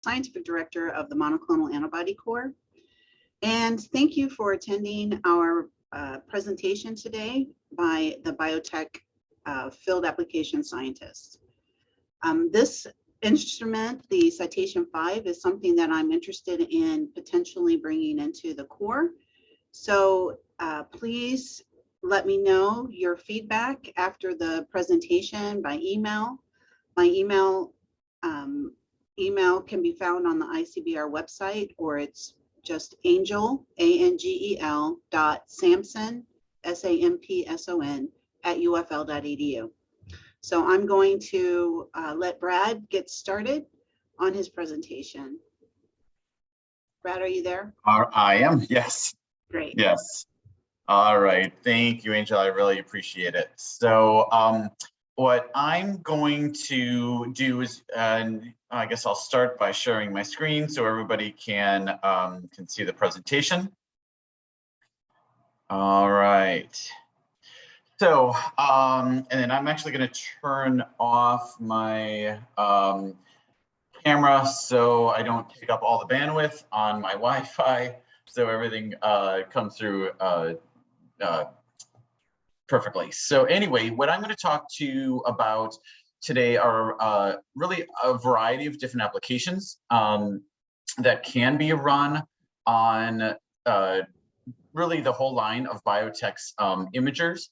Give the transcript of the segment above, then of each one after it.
Scientific Director of the Monoclonal Antibody Corps. And thank you for attending our presentation today by the BioTek Field Application Scientists. This instrument, the Citation 5, is something that I'm interested in potentially bringing into the Corps. So please let me know your feedback after the presentation by email. My email can be found on the ICBR website, or it's just angel, A-N-G-E-L, .sampson, S-A-M-P-S-O-N, @ufl.edu. So I'm going to let Brad get started on his presentation. Brad, are you there? I am, yes. Great. Yes. All right, thank you, Angel. I really appreciate it. So what I'm going to do is, I guess I'll start by sharing my screen so everybody can see the presentation. All right. So, and then I'm actually going to turn off my camera so I don't take up all the bandwidth on my Wi-Fi, so everything comes through perfectly. So anyway, what I'm going to talk to you about today are really a variety of different applications that can be run on really the whole line of BioTek's imagers.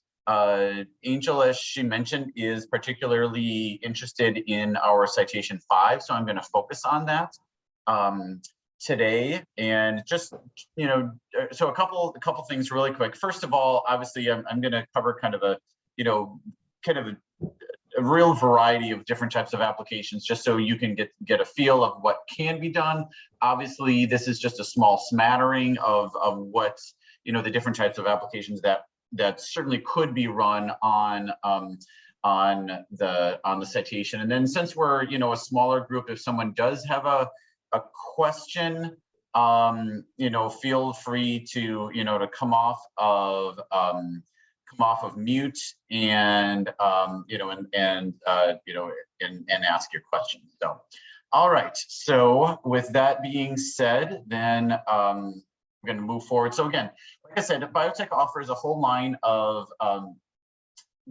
Angel, as she mentioned, is particularly interested in our Citation 5, so I'm going to focus on that today. And just, you know, so a couple things really quick. First of all, obviously, I'm going to cover kind of a, you know, kind of a real variety of different types of applications, just so you can get a feel of what can be done. Obviously, this is just a small smattering of what, you know, the different types of applications that certainly could be run on the Citation. And then since we're, you know, a smaller group, if someone does have a question, you know, feel free to, you know, to come off of mute and you know, and ask your question. So, all right. So with that being said, then we're going to move forward. So again, like I said, BioTek offers a whole line of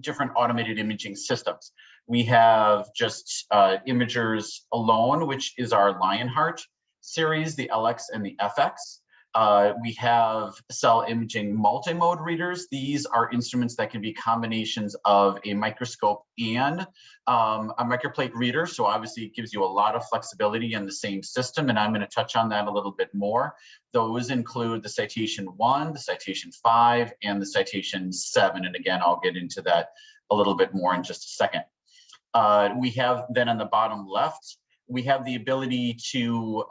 different automated imaging systems. We have just imagers alone, which is our Lionheart series, the LX and the FX. We have cell imaging multimode readers. These are instruments that can be combinations of a microscope and a microplate reader. So obviously it gives you a lot of flexibility in the same system, and I'm going to touch on that a little bit more. Those include the Citation 1, the Citation 5, and the Citation 7. And again, I'll get into that a little bit more in just a second. We have then on the bottom left, we have the ability to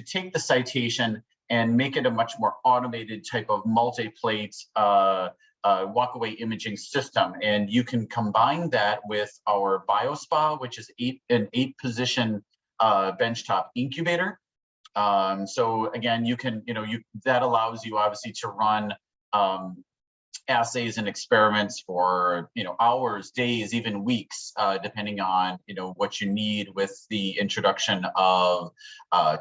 take the Citation and make it a much more automated type of multi-plate walkaway imaging system. And you can combine that with our BioSpa, which is an 8-position benchtop incubator. So again, you can, you know, that allows you obviously to run assays and experiments for, you know, hours, days, even weeks, depending on, you know, what you need with the introduction of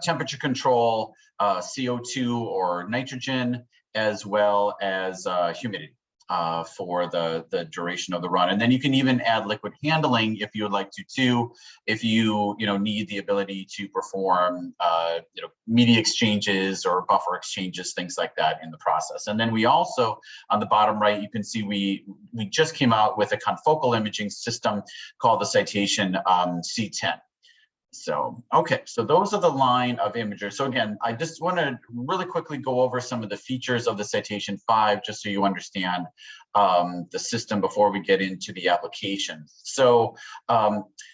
temperature control, CO2 or nitrogen, as well as humidity for the duration of the run. And then you can even add liquid handling if you would like to too, if you need the ability to perform media exchanges or buffer exchanges, things like that in the process. And then we also, on the bottom right, you can see we just came out with a confocal imaging system called the Citation C10. So, okay, so those are the line of imagers. So again, I just want to really quickly go over some of the features of the Citation 5, just so you understand the system before we get into the applications. So,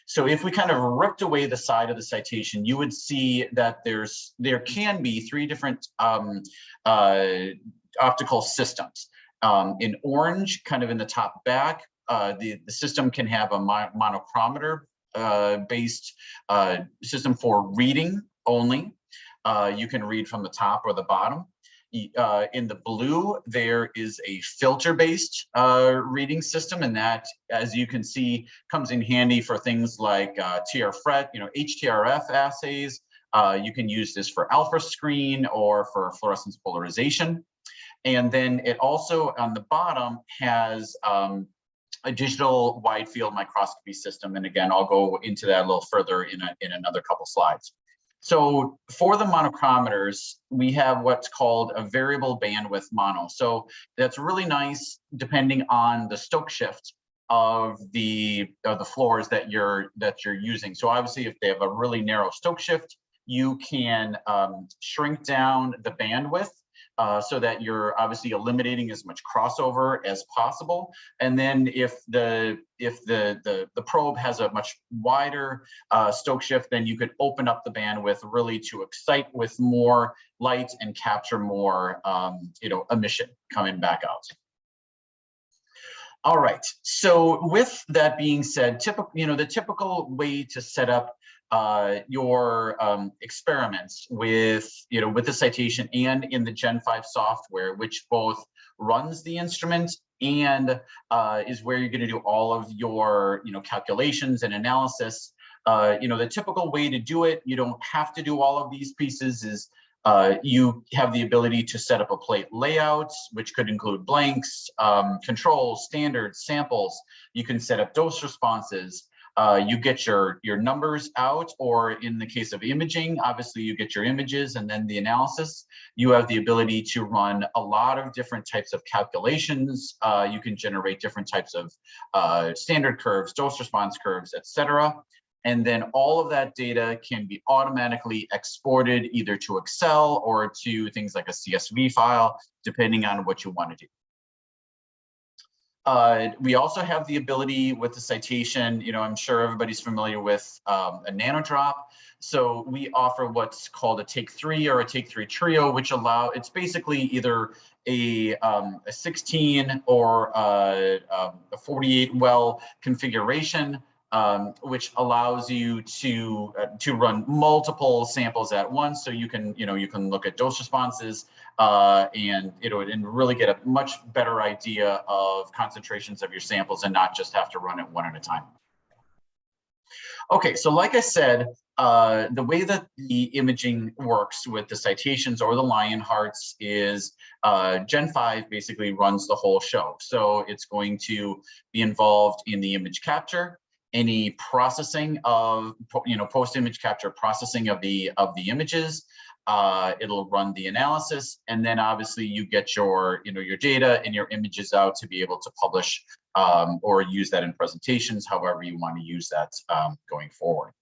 so if we kind of ripped away the side of the Citation, you would see that there can be 3 different optical systems. In orange, kind of in the top back, the system can have a monochromator based system for reading only. You can read from the top or the bottom. In the blue, there is a filter-based reading system, and that, as you can see, comes in handy for things like TR-FRET, HTRF assays, You can use this for alpha screen or for fluorescence polarization. And then it also on the bottom has a digital wide field microscopy system. And again, I'll go into that a little further in another couple slides. So for the monochromators, we have what's called a variable bandwidth mono. So that's really nice depending on the Stokes shift of the floors that you're using. So obviously, if they have a really narrow Stokes shift, you can shrink down the bandwidth so that you're obviously eliminating as much crossover as possible. And then if the probe has a much wider Stokes shift, then you could open up the bandwidth really to excite with more light and capture more emission coming back out. All right. So with that being said, the typical way to set up your experiments with the Citation and in the Gen 5 software, which both runs the instrument and is where you're going to do all of your calculations and analysis. The typical way to do it, you don't have to do all of these pieces, is you have the ability to set up a plate layout, which could include blanks, controls, standards, samples. You can set up dose responses. You get your numbers out, or in the case of imaging, obviously you get your images and then the analysis. You have the ability to run a lot of different types of calculations. You can generate different types of standard curves, dose response curves, etc. And then all of that data can be automatically exported either to Excel or to things like a CSV file, depending on what you want to do. We also have the ability with the Citation, I'm sure everybody's familiar with a nanodrop. So we offer what's called a take 3 or a take 3 trio, which it's basically either a 16 or a 48 well configuration, which allows you to run multiple samples at once. So you can look at dose responses and really get a much better idea of concentrations of your samples and not just have to run it one at a time. Okay, so like I said, the way that the imaging works with the Citations or the Lion Hearts is Gen 5 basically runs the whole show. So it's going to be involved in the image capture, any processing of post-image capture processing of the images. It'll run the analysis, and then obviously you get your your data and your images out to be able to publish or use that in presentations, however you want to use that going forward.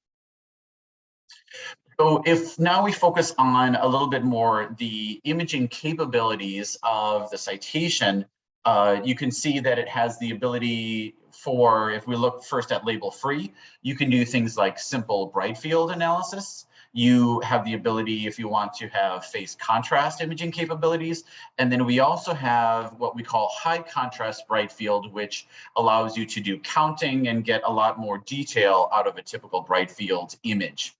So if now we focus on a little bit more the imaging capabilities of the Citation, you can see that it has the ability for, if we look first at label free, you can do things like simple bright field analysis. You have the ability, if you want to have phase contrast imaging capabilities. And then we also have what we call high contrast bright field, which allows you to do counting and get a lot more detail out of a typical bright field image.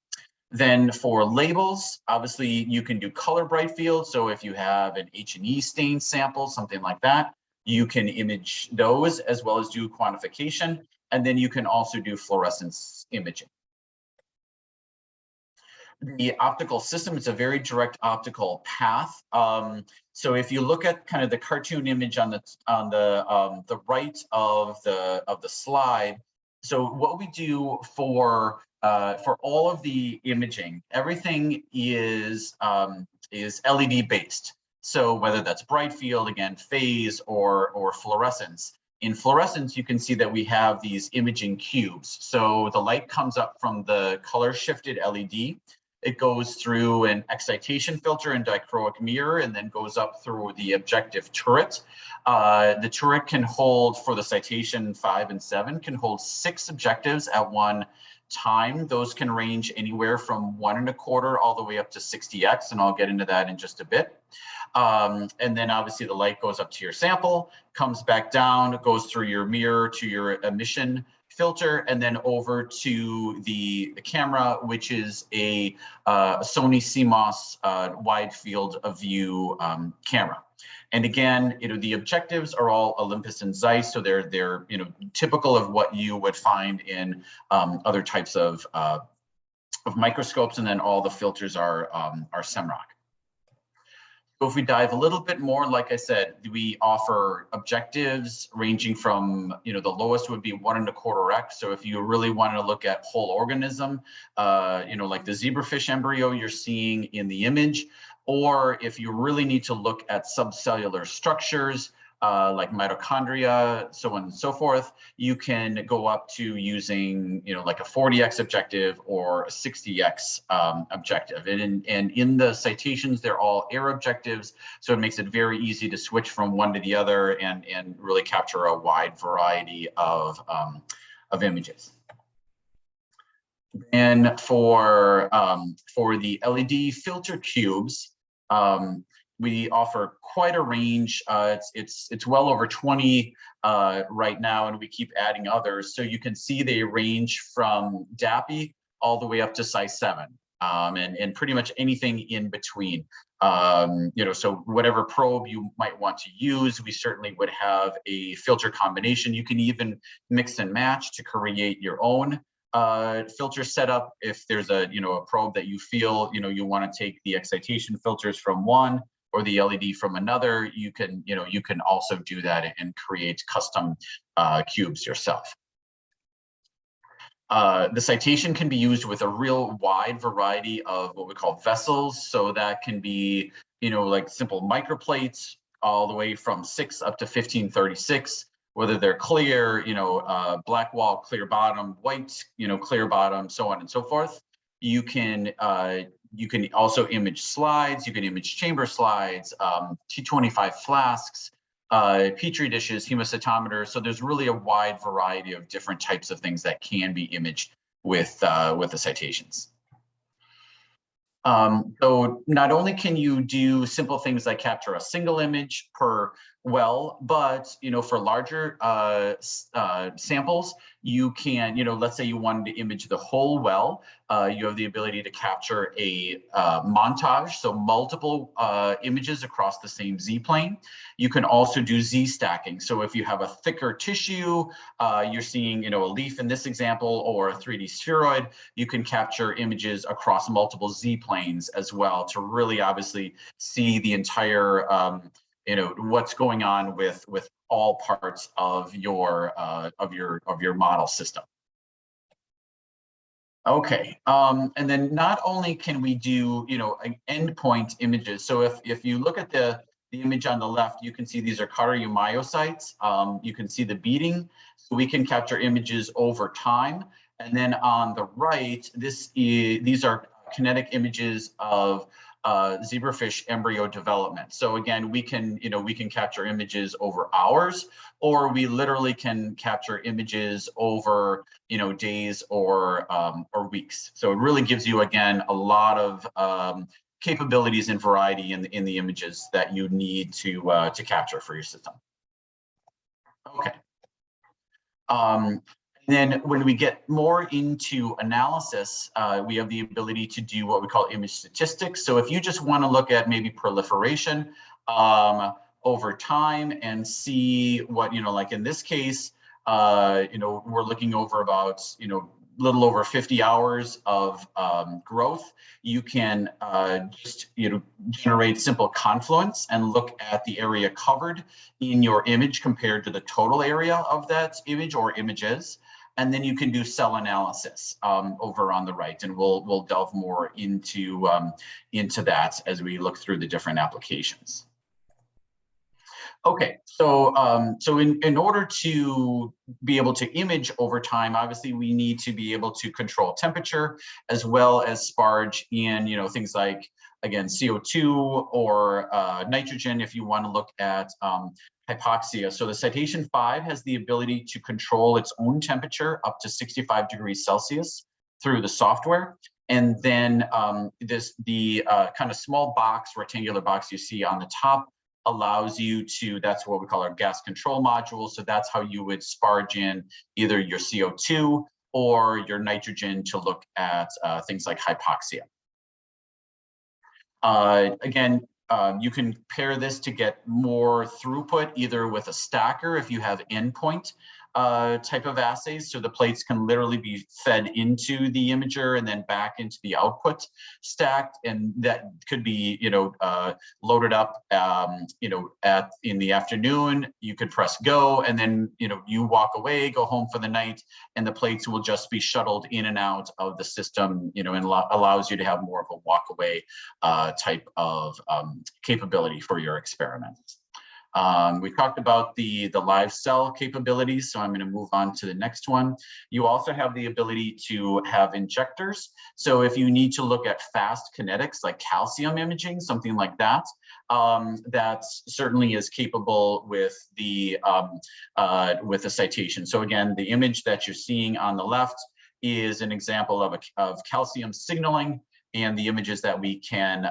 Then for labels, obviously you can do color bright field. So if you have an H&E stain sample, something like that, you can image those as well as do quantification. And then you can also do fluorescence imaging. The optical system is a very direct optical path. So if you look at kind of the cartoon image on the right of the slide, so what we do for all of the imaging, everything is LED based. So whether that's bright field, again, phase or fluorescence. In fluorescence, you can see that we have these imaging cubes. So the light comes up from the color shifted LED. It goes through an excitation filter and dichroic mirror and then goes up through the objective turret. The turret can hold, for the Citation 5 and 7, can hold 6 objectives at one time. Those can range anywhere from 1 1/4 all the way up to 60x, and I'll get into that in just a bit. And then obviously the light goes up to your sample, comes back down, goes through your mirror to your emission filter, and then over to the camera, which is a Sony CMOS wide field of view camera. And again, the objectives are all Olympus and Zeiss, so they're typical of what you would find in other types of microscopes, and then all the filters are SEMROC. So if we dive a little bit more, like I said, we offer objectives ranging from, the lowest would be 1.25x. So if you really want to look at whole organism, like the zebrafish embryo you're seeing in the image, or if you really need to look at subcellular structures, like mitochondria, so on and so forth, you can go up to using, like a 40x objective or a 60x objective. And in the citations, they're all air objectives, so it makes it very easy to switch from one to the other and really capture a wide variety of images. And for the LED filter cubes, we offer quite a range. It's well over 20 right now, and we keep adding others. So you can see they range from DAPI all the way up to size 7, and pretty much anything in between. So whatever probe you might want to use, we certainly would have a filter combination. You can even mix and match to create your own filter setup. If there's a probe that you feel you want to take the excitation filters from one or the LED from another, you can also do that and create custom cubes yourself. The Citation can be used with a real wide variety of what we call vessels. So that can be like simple microplates all the way from 6 up to 1536. Whether they're clear, black wall, clear bottom, white, clear bottom, so on and so forth. You can also image slides. You can image chamber slides, T25 flasks, Petri dishes, hemocytometers. So there's really a wide variety of different types of things that can be imaged with the Citations. So not only can you do simple things like capture a single image per well, but for larger samples, you can, let's say you wanted to image the whole well, you have the ability to capture a montage, so multiple images across the same Z-plane. You can also do Z stacking. So if you have a thicker tissue, you're seeing, a leaf in this example, or a 3D spheroid, you can capture images across multiple Z-planes as well to really obviously see the entire what's going on with all parts of your model system. Okay, and then not only can we do endpoint images. So if you look at the image on the left, you can see these are cardiomyocytes. You can see the beating, so we can capture images over time. And then on the right, these are kinetic images of zebrafish embryo development. So again, we can capture images over hours, or we literally can capture images over days or weeks. So it really gives you, again, a lot of capabilities and variety in the images that you need to capture for your system. Okay. Then when we get more into analysis, we have the ability to do what we call image statistics. So if you just want to look at maybe proliferation over time and see what, like in this case, we're looking over about, little over 50 hours of growth, you can just generate simple confluence and look at the area covered in your image compared to the total area of that image or images. And then you can do cell analysis over on the right, and we'll delve more into that as we look through the different applications. Okay, so in order to be able to image over time, obviously we need to be able to control temperature as well as sparge in things like, again, CO2 or nitrogen if you want to look at hypoxia. So the Citation 5 has the ability to control its own temperature up to 65 degrees Celsius through the software. And then the kind of small box, rectangular box you see on the top allows you to, that's what we call our gas control module. So that's how you would sparge in either your CO2 or your nitrogen to look at things like hypoxia. Again, you can pair this to get more throughput either with a stacker if you have endpoint type of assays. So the plates can literally be fed into the imager and then back into the output stacked, and that could be, loaded up, in the afternoon. You could press go, and then, you walk away, go home for the night, and the plates will just be shuttled in and out of the system, and allows you to have more of a walk away type of capability for your experiments. We talked about the live cell capabilities, so I'm going to move on to the next one. You also have the ability to have injectors. So if you need to look at fast kinetics like calcium imaging, something like that, that certainly is capable with the Citation. So again, the image that you're seeing on the left is an example of calcium signaling, and the images that we can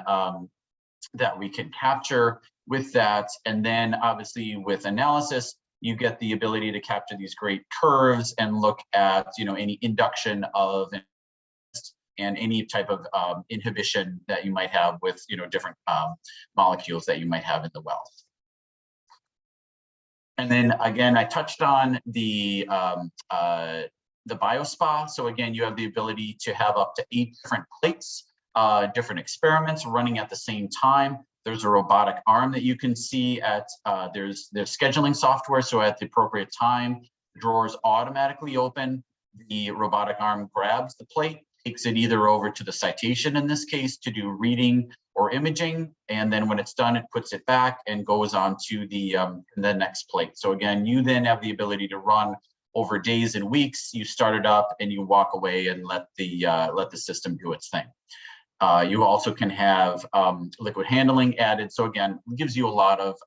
capture with that. And then obviously with analysis, you get the ability to capture these great curves and look at, any induction of and any type of inhibition that you might have with, different molecules that you might have in the well. And then again, I touched on the BioSpa. So again, you have the ability to have up to 8 different plates, different experiments running at the same time. There's a robotic arm that you can see at, there's scheduling software. So at the appropriate time, drawers automatically open. The robotic arm grabs the plate, takes it either over to the Citation in this case to do reading or imaging. And then when it's done, it puts it back and goes on to the next plate. So again, you then have the ability to run over days and weeks. You start it up and you walk away and let the system do its thing. You also can have liquid handling added. So again, it gives you a lot of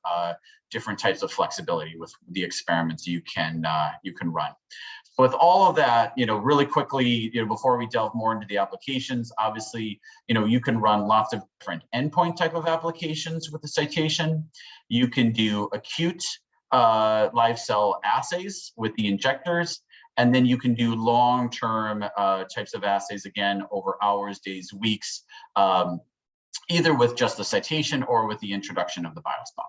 different types of flexibility with the experiments you can run. So with all of that, really quickly, before we delve more into the applications, obviously, you can run lots of different endpoint type of applications with the Citation. You can do acute live cell assays with the injectors. And then you can do long-term types of assays, again, over hours, days, weeks, either with just the Citation or with the introduction of the BioSpa.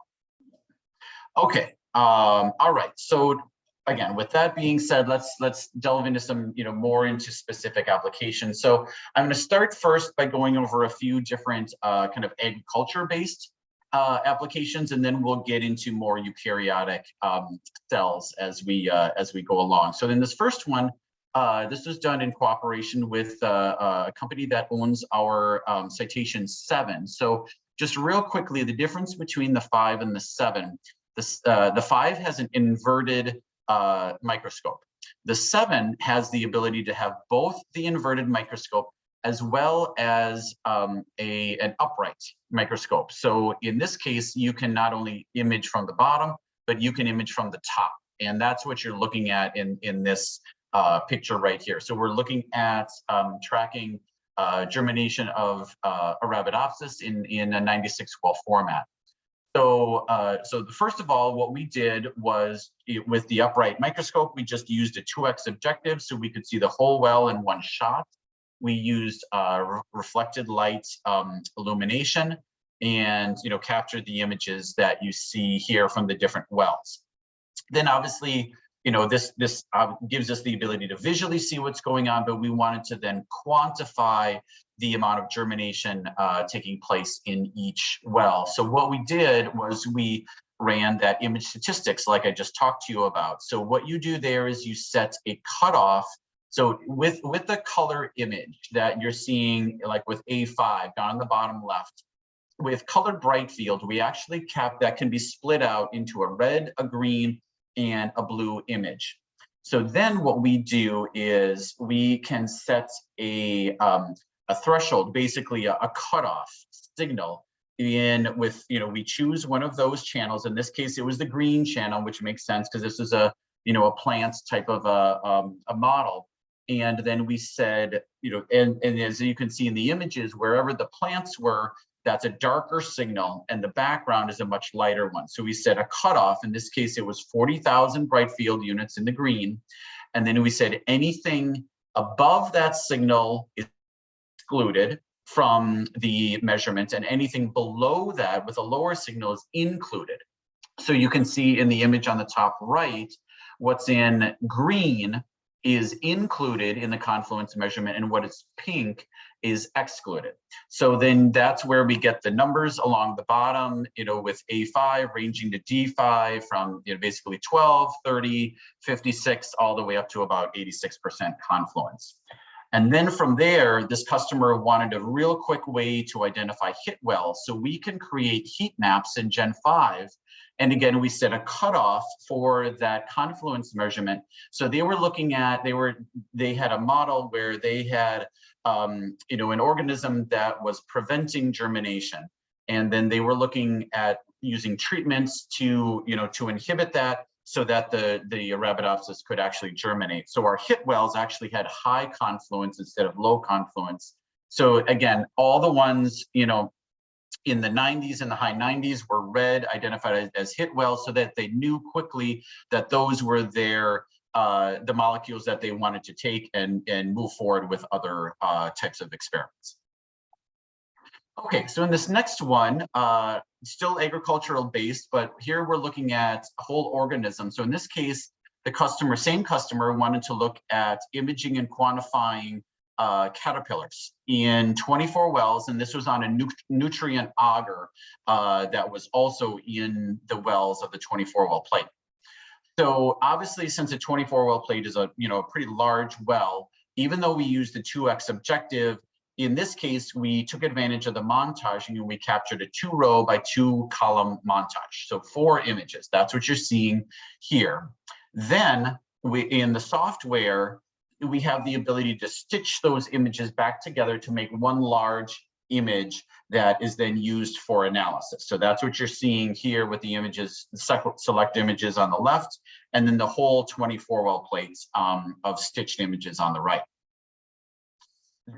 Okay, all right. So again, with that being said, let's delve into some, more into specific applications. So I'm going to start first by going over a few different kind of agriculture-based applications, and then we'll get into more eukaryotic cells as we go along. So in this first one, this was done in cooperation with a company that owns our Citation 7. So just real quickly, the difference between the 5 and the 7. The 5 has an inverted microscope. The 7 has the ability to have both the inverted microscope as well as an upright microscope. So in this case, you can not only image from the bottom, but you can image from the top. And that's what you're looking at in this picture right here. So we're looking at tracking germination of Arabidopsis in a 96-well format. So, first of all, what we did was with the upright microscope, we just used a 2x objective so we could see the whole well in one shot. We used reflected light illumination and captured the images that you see here from the different wells. Then obviously, this gives us the ability to visually see what's going on, but we wanted to then quantify the amount of germination taking place in each well. So what we did was we ran that image statistics like I just talked to you about. So what you do there is you set a cutoff. So with the color image that you're seeing, like with A5 down on the bottom left, with colored bright field, we actually that can be split out into a red, a green, and a blue image. So then what we do is we can set a threshold, basically a cutoff signal in with, we choose one of those channels. In this case, it was the green channel, which makes sense because this is a plant type of a model. And then we said, and as you can see in the images, wherever the plants were, that's a darker signal and the background is a much lighter one. So we set a cutoff. In this case, it was 40,000 bright field units in the green. And then we said anything above that signal is excluded from the measurement, and anything below that with a lower signal is included. So you can see in the image on the top right, What's in green is included in the confluence measurement, and what is pink is excluded. So then that's where we get the numbers along the bottom, with A5 ranging to D5 from basically 12, 30, 56, all the way up to about 86% confluence. And then from there, this customer wanted a real quick way to identify hit wells. So we can create heat maps in Gen 5. And again, we set a cutoff for that confluence measurement. So they were looking at, they had a model where they had, an organism that was preventing germination. And then they were looking at using treatments to inhibit that, so that the Arabidopsis could actually germinate. So our hit wells actually had high confluence instead of low confluence. So again, all the ones, in the 90s and the high 90s were red, identified as hit wells, so that they knew quickly that those were the molecules that they wanted to take and move forward with other types of experiments. Okay, so in this next one, still agricultural based, but here we're looking at whole organisms. So in this case, the same customer wanted to look at imaging and quantifying caterpillars in 24 wells, and this was on a nutrient auger that was also in the wells of the 24-well plate. So obviously, since a 24-well plate is a pretty large well, even though we used the 2x objective, in this case, we took advantage of the montaging and we captured a 2-row by 2-column montage. So 4 images, that's what you're seeing here. Then in the software, we have the ability to stitch those images back together to make one large image that is then used for analysis. So that's what you're seeing here with the images, the select images on the left, and then the whole 24-well plates of stitched images on the right.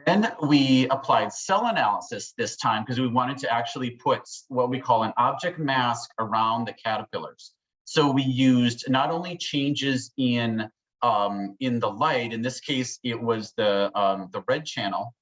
Then we applied cell analysis this time because we wanted to actually put what we call an object mask around the caterpillars. So we used not only changes in the light, in this case, it was the red channel,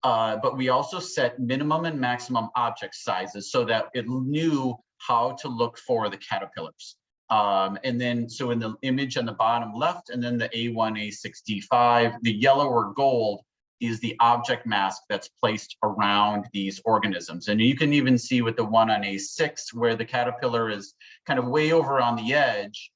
but we also set minimum and maximum object sizes so that it knew how to look for the caterpillars. And then, so in the image on the bottom left, and then the A1, A6, D5, the yellow or gold is the object mask that's placed around these organisms. And you can even see with the one on A6 where the caterpillar is kind of way over on the edge,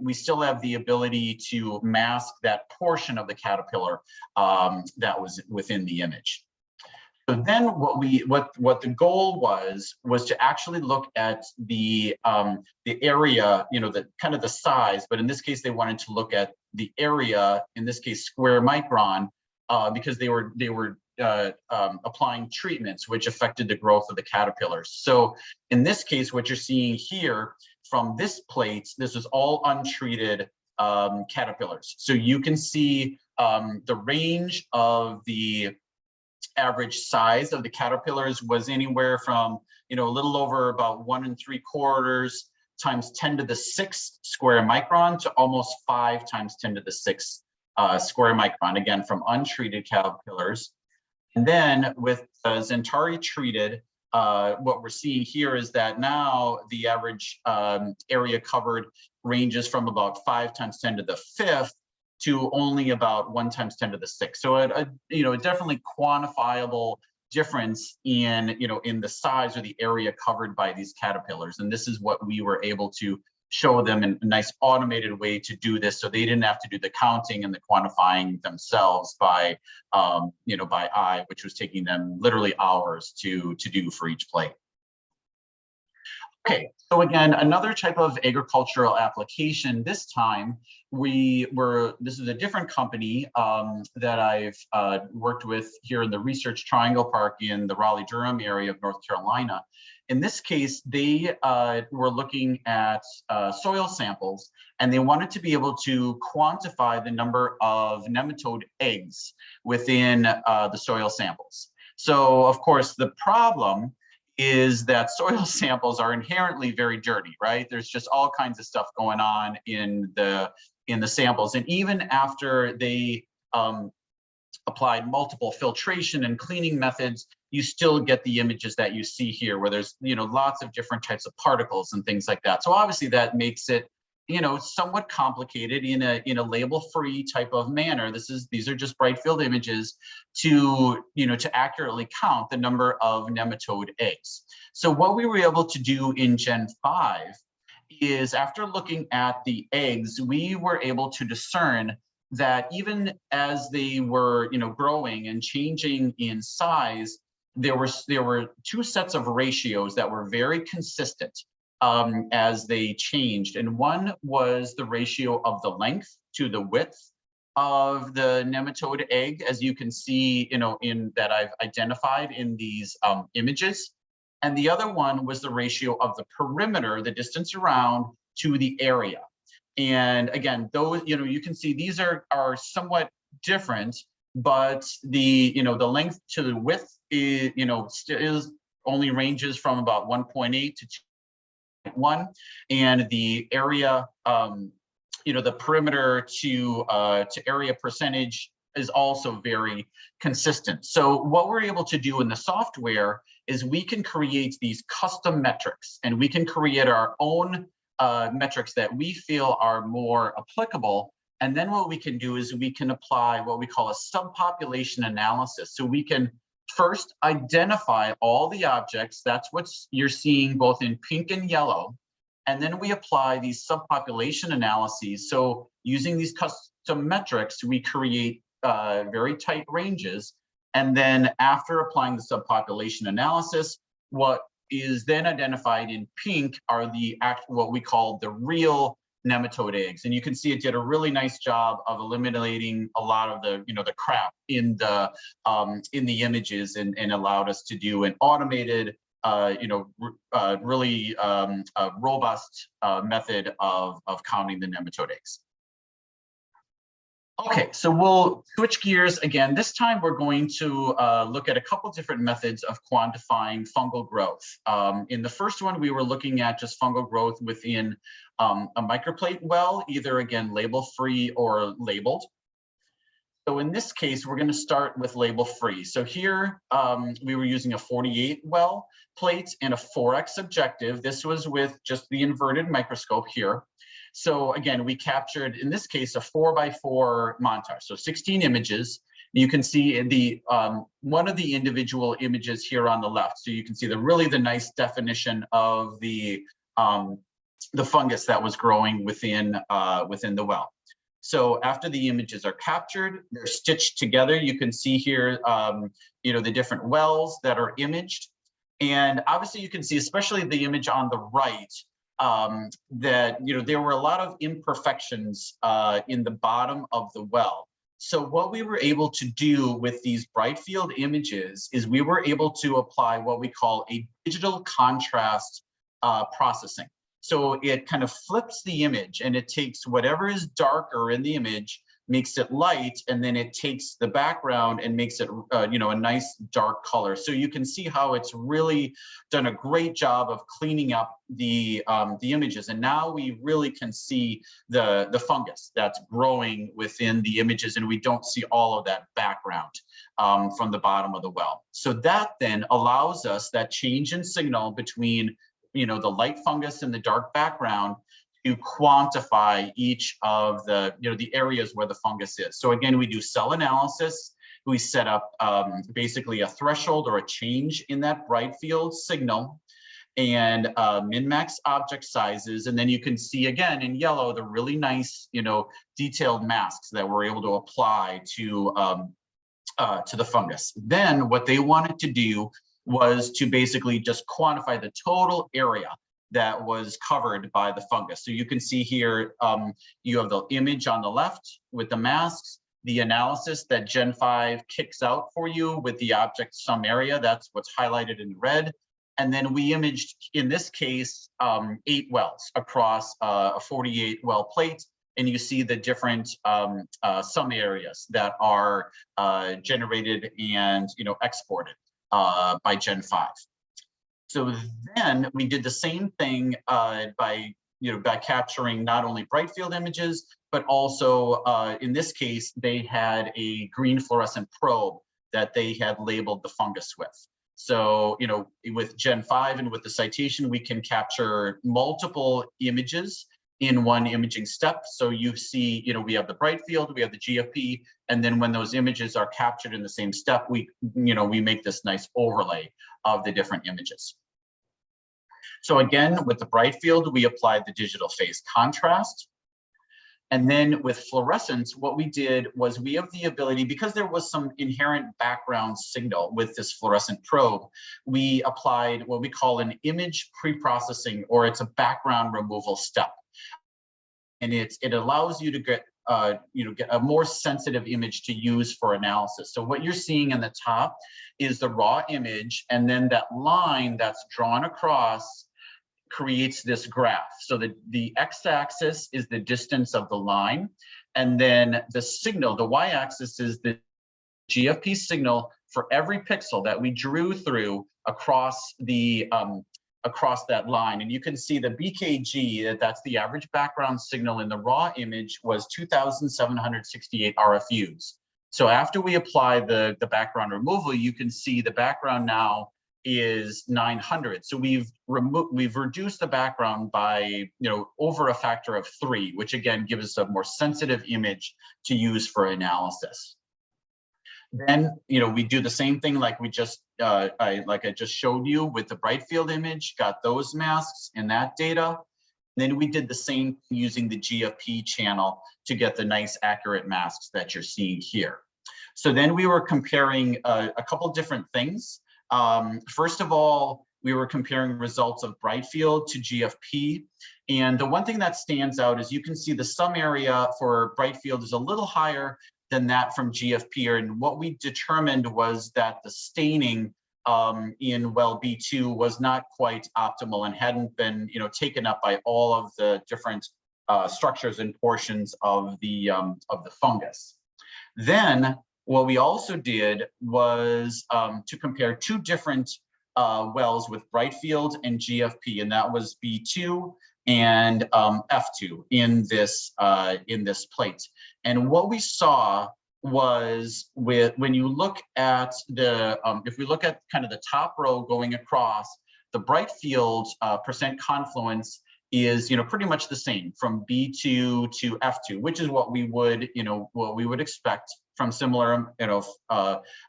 we still have the ability to mask that portion of the caterpillar that was within the image. So then what the goal was to actually look at the area, the kind of the size, but in this case, they wanted to look at the area, in this case, square micron, because they were applying treatments which affected the growth of the caterpillars. So in this case, what you're seeing here from this plate, this is all untreated caterpillars. So you can see the range of the average size of the caterpillars was anywhere from a little over about 1 3/4 times 10 to the 6 square micron to almost 5 times 10 to the 6 square micron, again, from untreated caterpillars. And then with Zentari treated, what we're seeing here is that now the average area covered ranges from about 5 times 10 to the 5th to only about 1 times 10 to the 6th. So a definitely quantifiable difference in the size or the area covered by these caterpillars. And this is what we were able to show them in a nice automated way to do this, so they didn't have to do the counting and the quantifying themselves by eye, which was taking them literally hours to do for each plate. Okay, so again, another type of agricultural application. This time, this is a different company that I've worked with here in the Research Triangle Park in the Raleigh-Durham area of North Carolina. In this case, they were looking at soil samples, and they wanted to be able to quantify the number of nematode eggs within the soil samples. So, of course, the problem is that soil samples are inherently very dirty, right? There's just all kinds of stuff going on in the samples. And even after they applied multiple filtration and cleaning methods, you still get the images that you see here, where there's lots of different types of particles and things like that. So obviously that makes it somewhat complicated in a label-free type of manner. These are just bright field images to accurately count the number of nematode eggs. So what we were able to do in Gen 5 is, after looking at the eggs, we were able to discern that even as they were growing and changing in size, there were two sets of ratios that were very consistent as they changed. And one was the ratio of the length to the width of the nematode egg, as you can see, in that I've identified in these images. And the other one was the ratio of the perimeter, the distance around, to the area. And again, those, you can see these are somewhat different, but the length to the width is, still only ranges from about 1.8 to 2.1, and the area, the perimeter to area percentage is also very consistent. So what we're able to do in the software is we can create these custom metrics, and we can create our own metrics that we feel are more applicable. And then what we can do is we can apply what we call a subpopulation analysis. So we can first identify all the objects. That's what you're seeing both in pink and yellow. And then we apply these subpopulation analyses. So using these custom metrics, we create very tight ranges. And then after applying the subpopulation analysis, what is then identified in pink are what we call the real nematode eggs. And you can see it did a really nice job of eliminating a lot of the the crap in the images, and allowed us to do an automated really robust method of counting the nematode eggs. Okay, so we'll switch gears again. This time we're going to look at a couple different methods of quantifying fungal growth. In the first one, we were looking at just fungal growth within a microplate well, either again label-free or labeled. So in this case, we're going to start with label-free. So here we were using a 48 well plate and a 4x objective. This was with just the inverted microscope here. So again, we captured, in this case, a 4x4 montage, so 16 images. You can see in the one of the individual images here on the left. So you can see the nice definition of the fungus that was growing within the well. So after the images are captured, they're stitched together. You can see here, the different wells that are imaged, and obviously you can see, especially the image on the right, that there were a lot of imperfections in the bottom of the well. So what we were able to do with these bright field images is we were able to apply what we call a digital contrast processing. So it kind of flips the image, and it takes whatever is darker in the image, makes it light, and then it takes the background and makes it a nice dark color. So you can see how it's really done a great job of cleaning up the images, and now we really can see the fungus that's growing within the images, and we don't see all of that background from the bottom of the well. So that then allows us that change in signal between the light fungus and the dark background to quantify each of the the areas where the fungus is. So again, we do cell analysis. We set up basically a threshold or a change in that bright field signal, and min-max object sizes. And then you can see again in yellow the really nice detailed masks that we're able to apply to the fungus. Then what they wanted to do was to basically just quantify the total area that was covered by the fungus. So you can see here, you have the image on the left with the masks, the analysis that Gen 5 kicks out for you with the object sum area. That's what's highlighted in red. And then we imaged, in this case, 8 wells across a 48 well plate. And you see the different sum areas that are generated and exported by Gen 5. So then we did the same thing by capturing not only bright field images, but also in this case, they had a green fluorescent probe that they had labeled the fungus with. So, with Gen 5 and with the Citation, we can capture multiple images in one imaging step. So you see, we have the bright field, we have the GFP, and then when those images are captured in the same step, we make this nice overlay of the different images. So again, with the bright field, we applied the digital phase contrast. And then with fluorescence, what we did was we have the ability, because there was some inherent background signal with this fluorescent probe, we applied what we call an image pre-processing, or it's a background removal step. And it allows you to get a more sensitive image to use for analysis. So what you're seeing in the top is the raw image, and then that line that's drawn across creates this graph. So the x-axis is the distance of the line, and then the signal, the y-axis, is the GFP signal for every pixel that we drew through across the across that line. And you can see the BKG, that's the average background signal in the raw image, was 2,768 RFUs. So after we apply the background removal, you can see the background now is 900. So we've reduced the background by over a factor of 3, which again gives us a more sensitive image to use for analysis. Then we do the same thing like we just I just showed you with the bright field image, got those masks and that data. Then we did the same using the GFP channel to get the nice accurate masks that you're seeing here. So then we were comparing a couple different things. First of all, we were comparing results of bright field to GFP. And the one thing that stands out is you can see the sum area for bright field is a little higher than that from GFP. And what we determined was that the staining in well B2 was not quite optimal and hadn't been taken up by all of the different structures and portions of the fungus. Then what we also did was to compare two different wells with bright field and GFP, and that was B2 and F2 in this plate. And what we saw was when you look at the if we look at kind of the top row going across, the bright field percent confluence is pretty much the same from B2 to F2, which is what we would expect from similar amount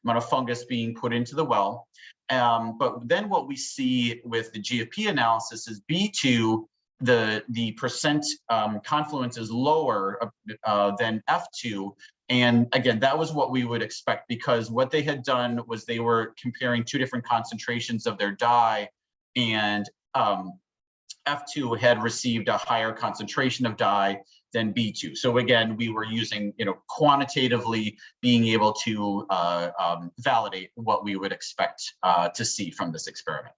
of fungus being put into the well. But then what we see with the GFP analysis is B2, the percent confluence is lower than F2. And again, that was what we would expect, because what they had done was they were comparing two different concentrations of their dye, and F2 had received a higher concentration of dye than B2. So again, we were using, quantitatively being able to validate what we would expect to see from this experiment.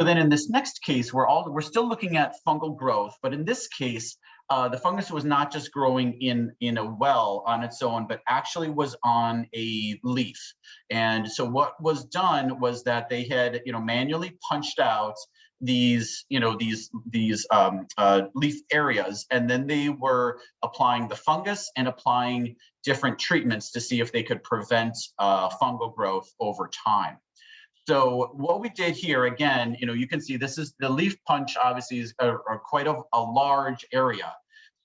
So then in this next case, we're still looking at fungal growth, but in this case, the fungus was not just growing in a well on its own, but actually was on a leaf. And so what was done was that they had manually punched out these leaf areas, and then they were applying the fungus and applying different treatments to see if they could prevent fungal growth over time. So what we did here, again, you can see this is the leaf punch, obviously is quite a large area.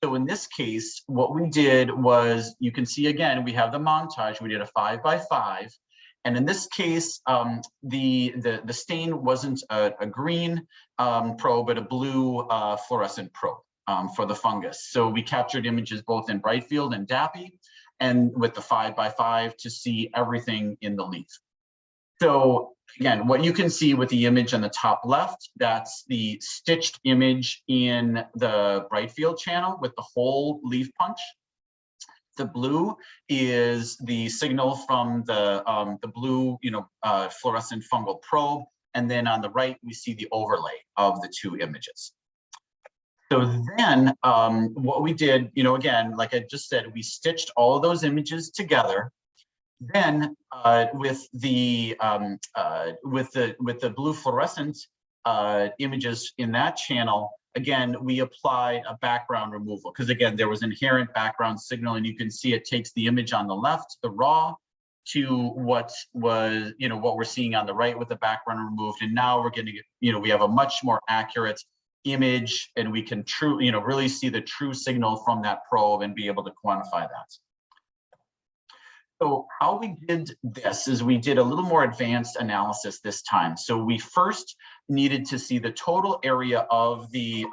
So in this case, what we did was, you can see again, we have the montage, we did a 5x5. And in this case, the stain wasn't a green probe, but a blue fluorescent probe for the fungus. So we captured images both in bright field and DAPI, and with the 5x5 to see everything in the leaf. So again, what you can see with the image on the top left, that's the stitched image in the bright field channel with the whole leaf punch. The blue is the signal from the blue, fluorescent fungal probe, and then on the right we see the overlay of the two images. So then, what we did, again, like I just said, we stitched all of those images together. Then, with the blue fluorescent images in that channel, again, we applied a background removal, because again, there was inherent background signal, and you can see it takes the image on the left, the raw, to what was, what we're seeing on the right with the background removed. And now we're getting, we have a much more accurate image, and we can really see the true signal from that probe and be able to quantify that. So how we did this is we did a little more advanced analysis this time. So we first needed to see the total area of the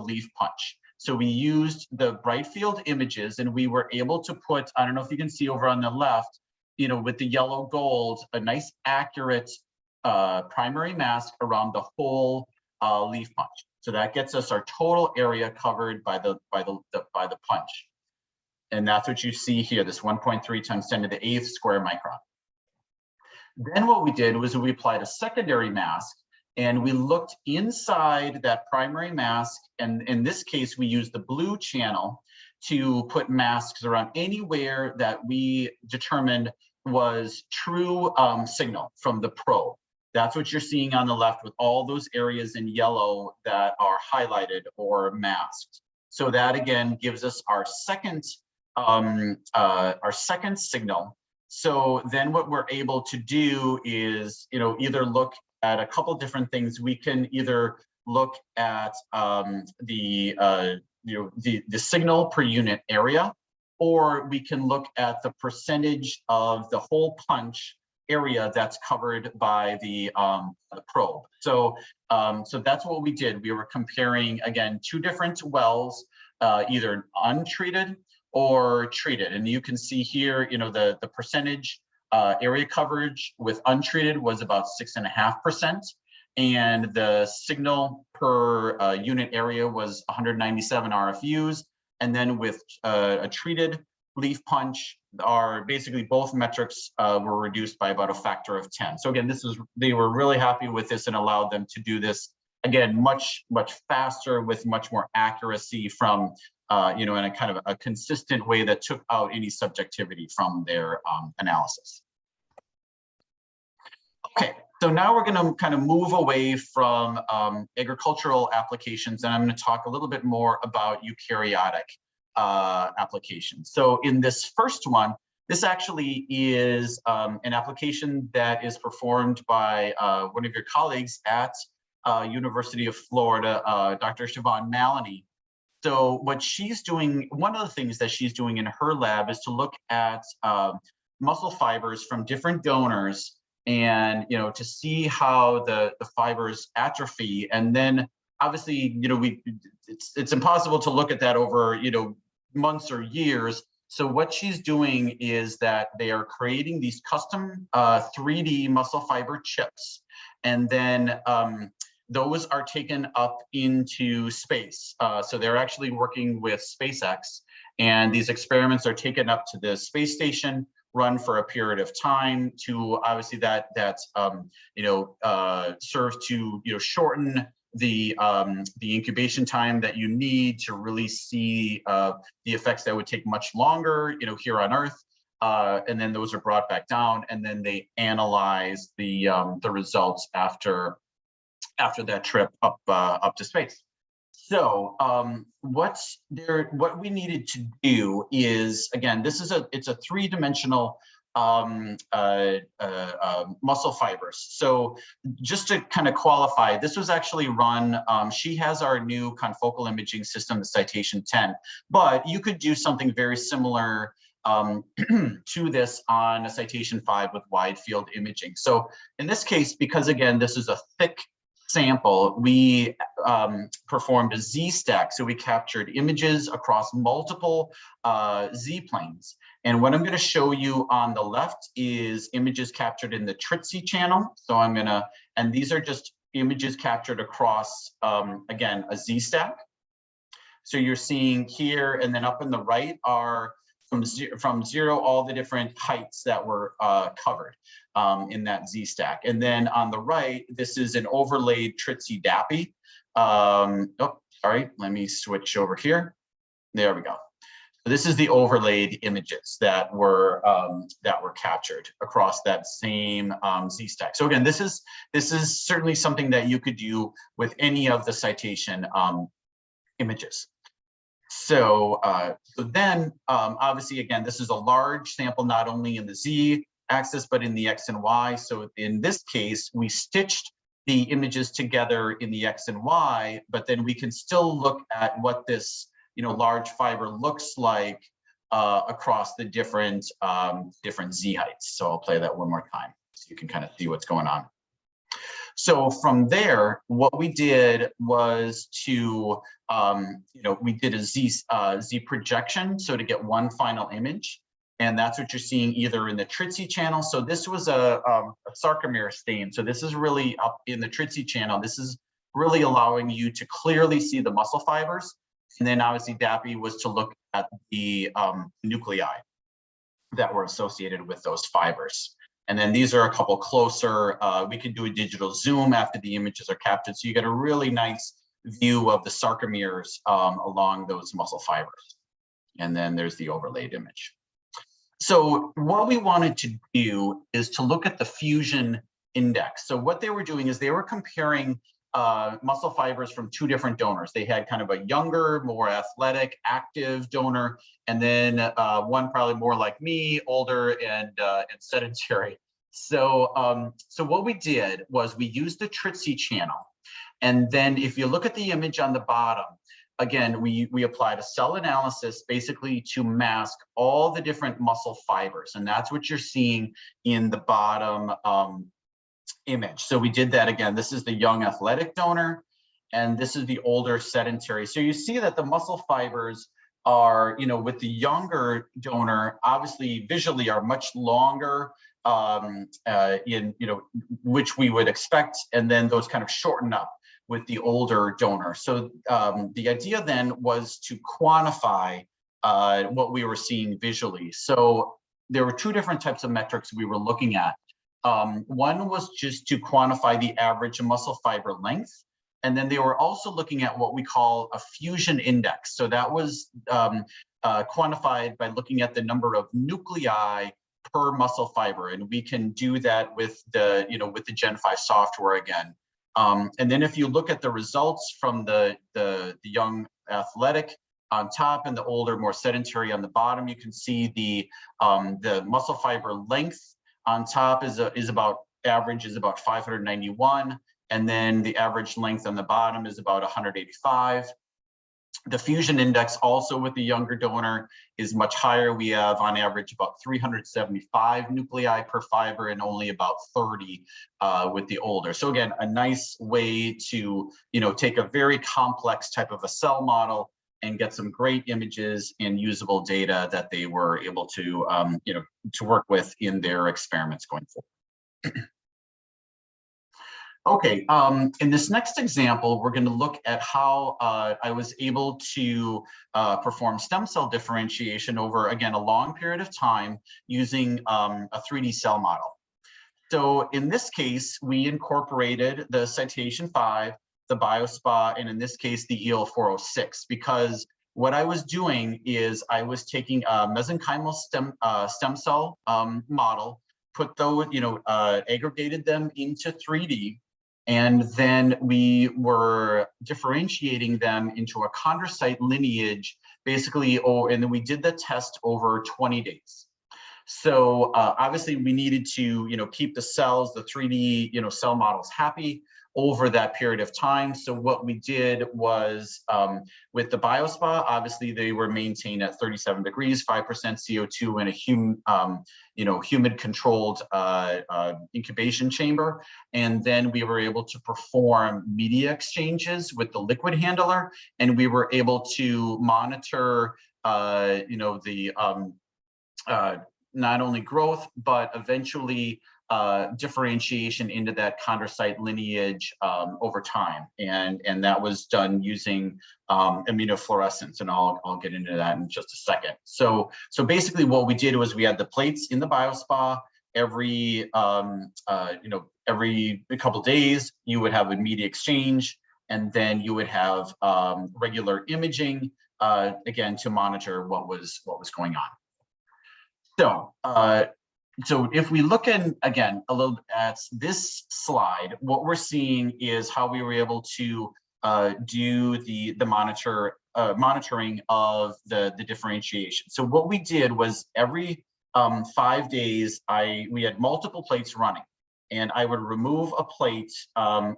leaf punch. So we used the bright field images, and we were able to put, I don't know if you can see over on the left, with the yellow gold, a nice accurate primary mask around the whole leaf punch. So that gets us our total area covered by the punch. And that's what you see here, this 1.3 times 10 to the 8th square micron. Then what we did was we applied a secondary mask, and we looked inside that primary mask. And in this case, we used the blue channel to put masks around anywhere that we determined was true signal from the probe. That's what you're seeing on the left with all those areas in yellow that are highlighted or masked. So that again gives us our second signal. So then what we're able to do is, either look at a couple different things. We can either look at the signal per unit area, or we can look at the percentage of the whole punch area that's covered by the probe. So that's what we did. We were comparing, again, two different wells, either untreated or treated. And you can see here, the percentage area coverage with untreated was about 6.5%. And the signal per unit area was 197 RFUs. And then with a treated leaf punch, basically both metrics were reduced by about a factor of 10. So again, they were really happy with this and allowed them to do this, again, much faster with much more accuracy from, in a kind of a consistent way that took out any subjectivity from their analysis. Okay, so now we're going to kind of move away from agricultural applications, and I'm going to talk a little bit more about eukaryotic applications. So in this first one, this actually is an application that is performed by one of your colleagues at University of Florida, Dr. Siobhan Maloney. So what she's doing, one of the things that she's doing in her lab is to look at muscle fibers from different donors, and to see how the fibers atrophy. And then obviously, it's impossible to look at that over months or years. So what she's doing is that they are creating these custom 3D muscle fiber chips, and then those are taken up into space. So they're actually working with SpaceX, and these experiments are taken up to the space station, run for a period of time to obviously that serves to shorten the incubation time that you need to really see the effects that would take much longer here on Earth, and then those are brought back down, and then they analyze the results after that trip up to space. So what we needed to do is, again, it's a three-dimensional muscle fibers. So just to kind of qualify, this was actually run, she has our new confocal imaging system, the Citation 10, but you could do something very similar to this on a Citation 5 with wide field imaging. So in this case, because again, this is a thick sample, we performed a Z-stack. So we captured images across multiple Z-planes. And what I'm going to show you on the left is images captured in the TRITC channel. So and these are just images captured across, again, a Z-stack. So you're seeing here, and then up in the right are from zero, all the different heights that were covered in that Z-stack. And then on the right, this is an overlaid TRITC DAPI. Oh, sorry, let me switch over here. There we go. So this is the overlaid images that were captured across that same Z-stack. So again, this is certainly something that you could do with any of the Citation images. So, then obviously, again, this is a large sample, not only in the Z axis, but in the X and Y. So in this case, we stitched the images together in the X and Y, but then we can still look at what this, large fiber looks like across the different Z heights. So I'll play that one more time so you can kind of see what's going on. So from there, what we did was to, we did a Z projection, so to get one final image. And that's what you're seeing either in the Tritzy channel. So this was a sarcomere stain. So this is really up in the Tritzy channel. This is really allowing you to clearly see the muscle fibers. And then obviously DAPI was to look at the nuclei that were associated with those fibers. And then these are a couple closer. We can do a digital zoom after the images are captured. So you get a really nice view of the sarcomeres along those muscle fibers. And then there's the overlaid image. So what we wanted to do is to look at the fusion index. So what they were doing is they were comparing muscle fibers from two different donors. They had kind of a younger, more athletic, active donor, and then one probably more like me, older and sedentary. So, so what we did was we used the Tritzy channel. And then if you look at the image on the bottom, again, we applied a cell analysis basically to mask all the different muscle fibers. And that's what you're seeing in the bottom image. So we did that again. This is the young athletic donor, and this is the older sedentary. So you see that the muscle fibers are, with the younger donor, obviously visually are much longer which we would expect. And then those kind of shorten up with the older donor. So the idea then was to quantify what we were seeing visually. So there were two different types of metrics we were looking at. One was just to quantify the average muscle fiber length. And then they were also looking at what we call a fusion index. So that was quantified by looking at the number of nuclei per muscle fiber. And we can do that with the, with the Gen 5 software again. And then if you look at the results from the young athletic on top and the older, more sedentary on the bottom, you can see the muscle fiber length on top is about average is about 591. And then the average length on the bottom is about 185. The fusion index also with the younger donor is much higher. We have on average about 375 nuclei per fiber and only about 30 with the older. So again, a nice way to, take a very complex type of a cell model and get some great images and usable data that they were able to, to work with in their experiments going forward. Okay, in this next example, we're going to look at how I was able to perform stem cell differentiation over, again, a long period of time using a 3D cell model. So in this case, we incorporated the Citation 5, the BioSpa, and in this case, the EL406, because what I was doing is I was taking a mesenchymal stem cell model, put those, aggregated them into 3D, and then we were differentiating them into a chondrocyte lineage, basically, and then we did the test over 20 days. So obviously we needed to, keep the cells, the 3D, cell models happy over that period of time. So what we did was with the BioSpa, obviously they were maintained at 37 degrees, 5% CO2 in a humid controlled incubation chamber. And then we were able to perform media exchanges with the liquid handler. And we were able to monitor, not only growth, but eventually differentiation into that chondrocyte lineage over time, and that was done using immunofluorescence, and I'll get into that in just a second. So basically, what we did was we had the plates in the BioSpa. Every every couple of days, you would have a media exchange, and then you would have regular imaging again to monitor what was going on. So if we look in again a little at this slide, what we're seeing is how we were able to do the monitoring of the differentiation. So what we did was every 5 days, we had multiple plates running, and I would remove a plate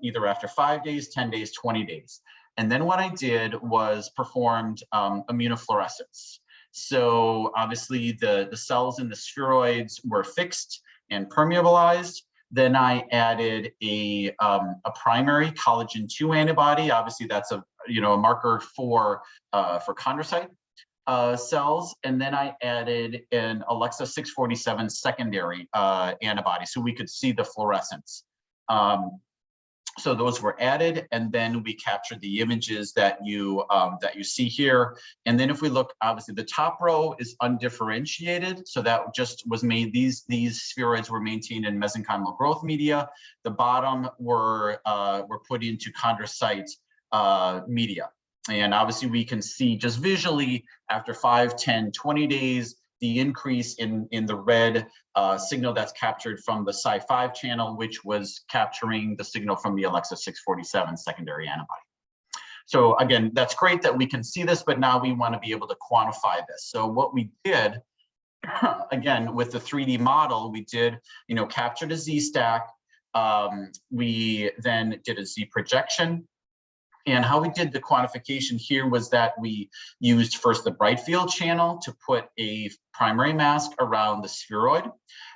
either after 5 days, 10 days, 20 days. And then what I did was performed immunofluorescence. So obviously the cells in the spheroids were fixed and permeabilized. Then I added a primary collagen 2 antibody. Obviously that's a marker for chondrocyte cells, and then I added an Alexa 647 secondary antibody, so we could see the fluorescence. So those were added, and then we captured the images that you see here. And then if we look, obviously the top row is undifferentiated, so that just was made. These spheroids were maintained in mesenchymal growth media. The bottom were put into chondrocyte media. And obviously we can see just visually after 5, 10, 20 days, the increase in the red signal that's captured from the Cy5 channel, which was capturing the signal from the Alexa 647 secondary antibody. So again, that's great that we can see this, but now we want to be able to quantify this. So what we did, again, with the 3D model, we did, capture the Z-stack. We then did a Z projection. And how we did the quantification here was that we used first the bright field channel to put a primary mask around the spheroid.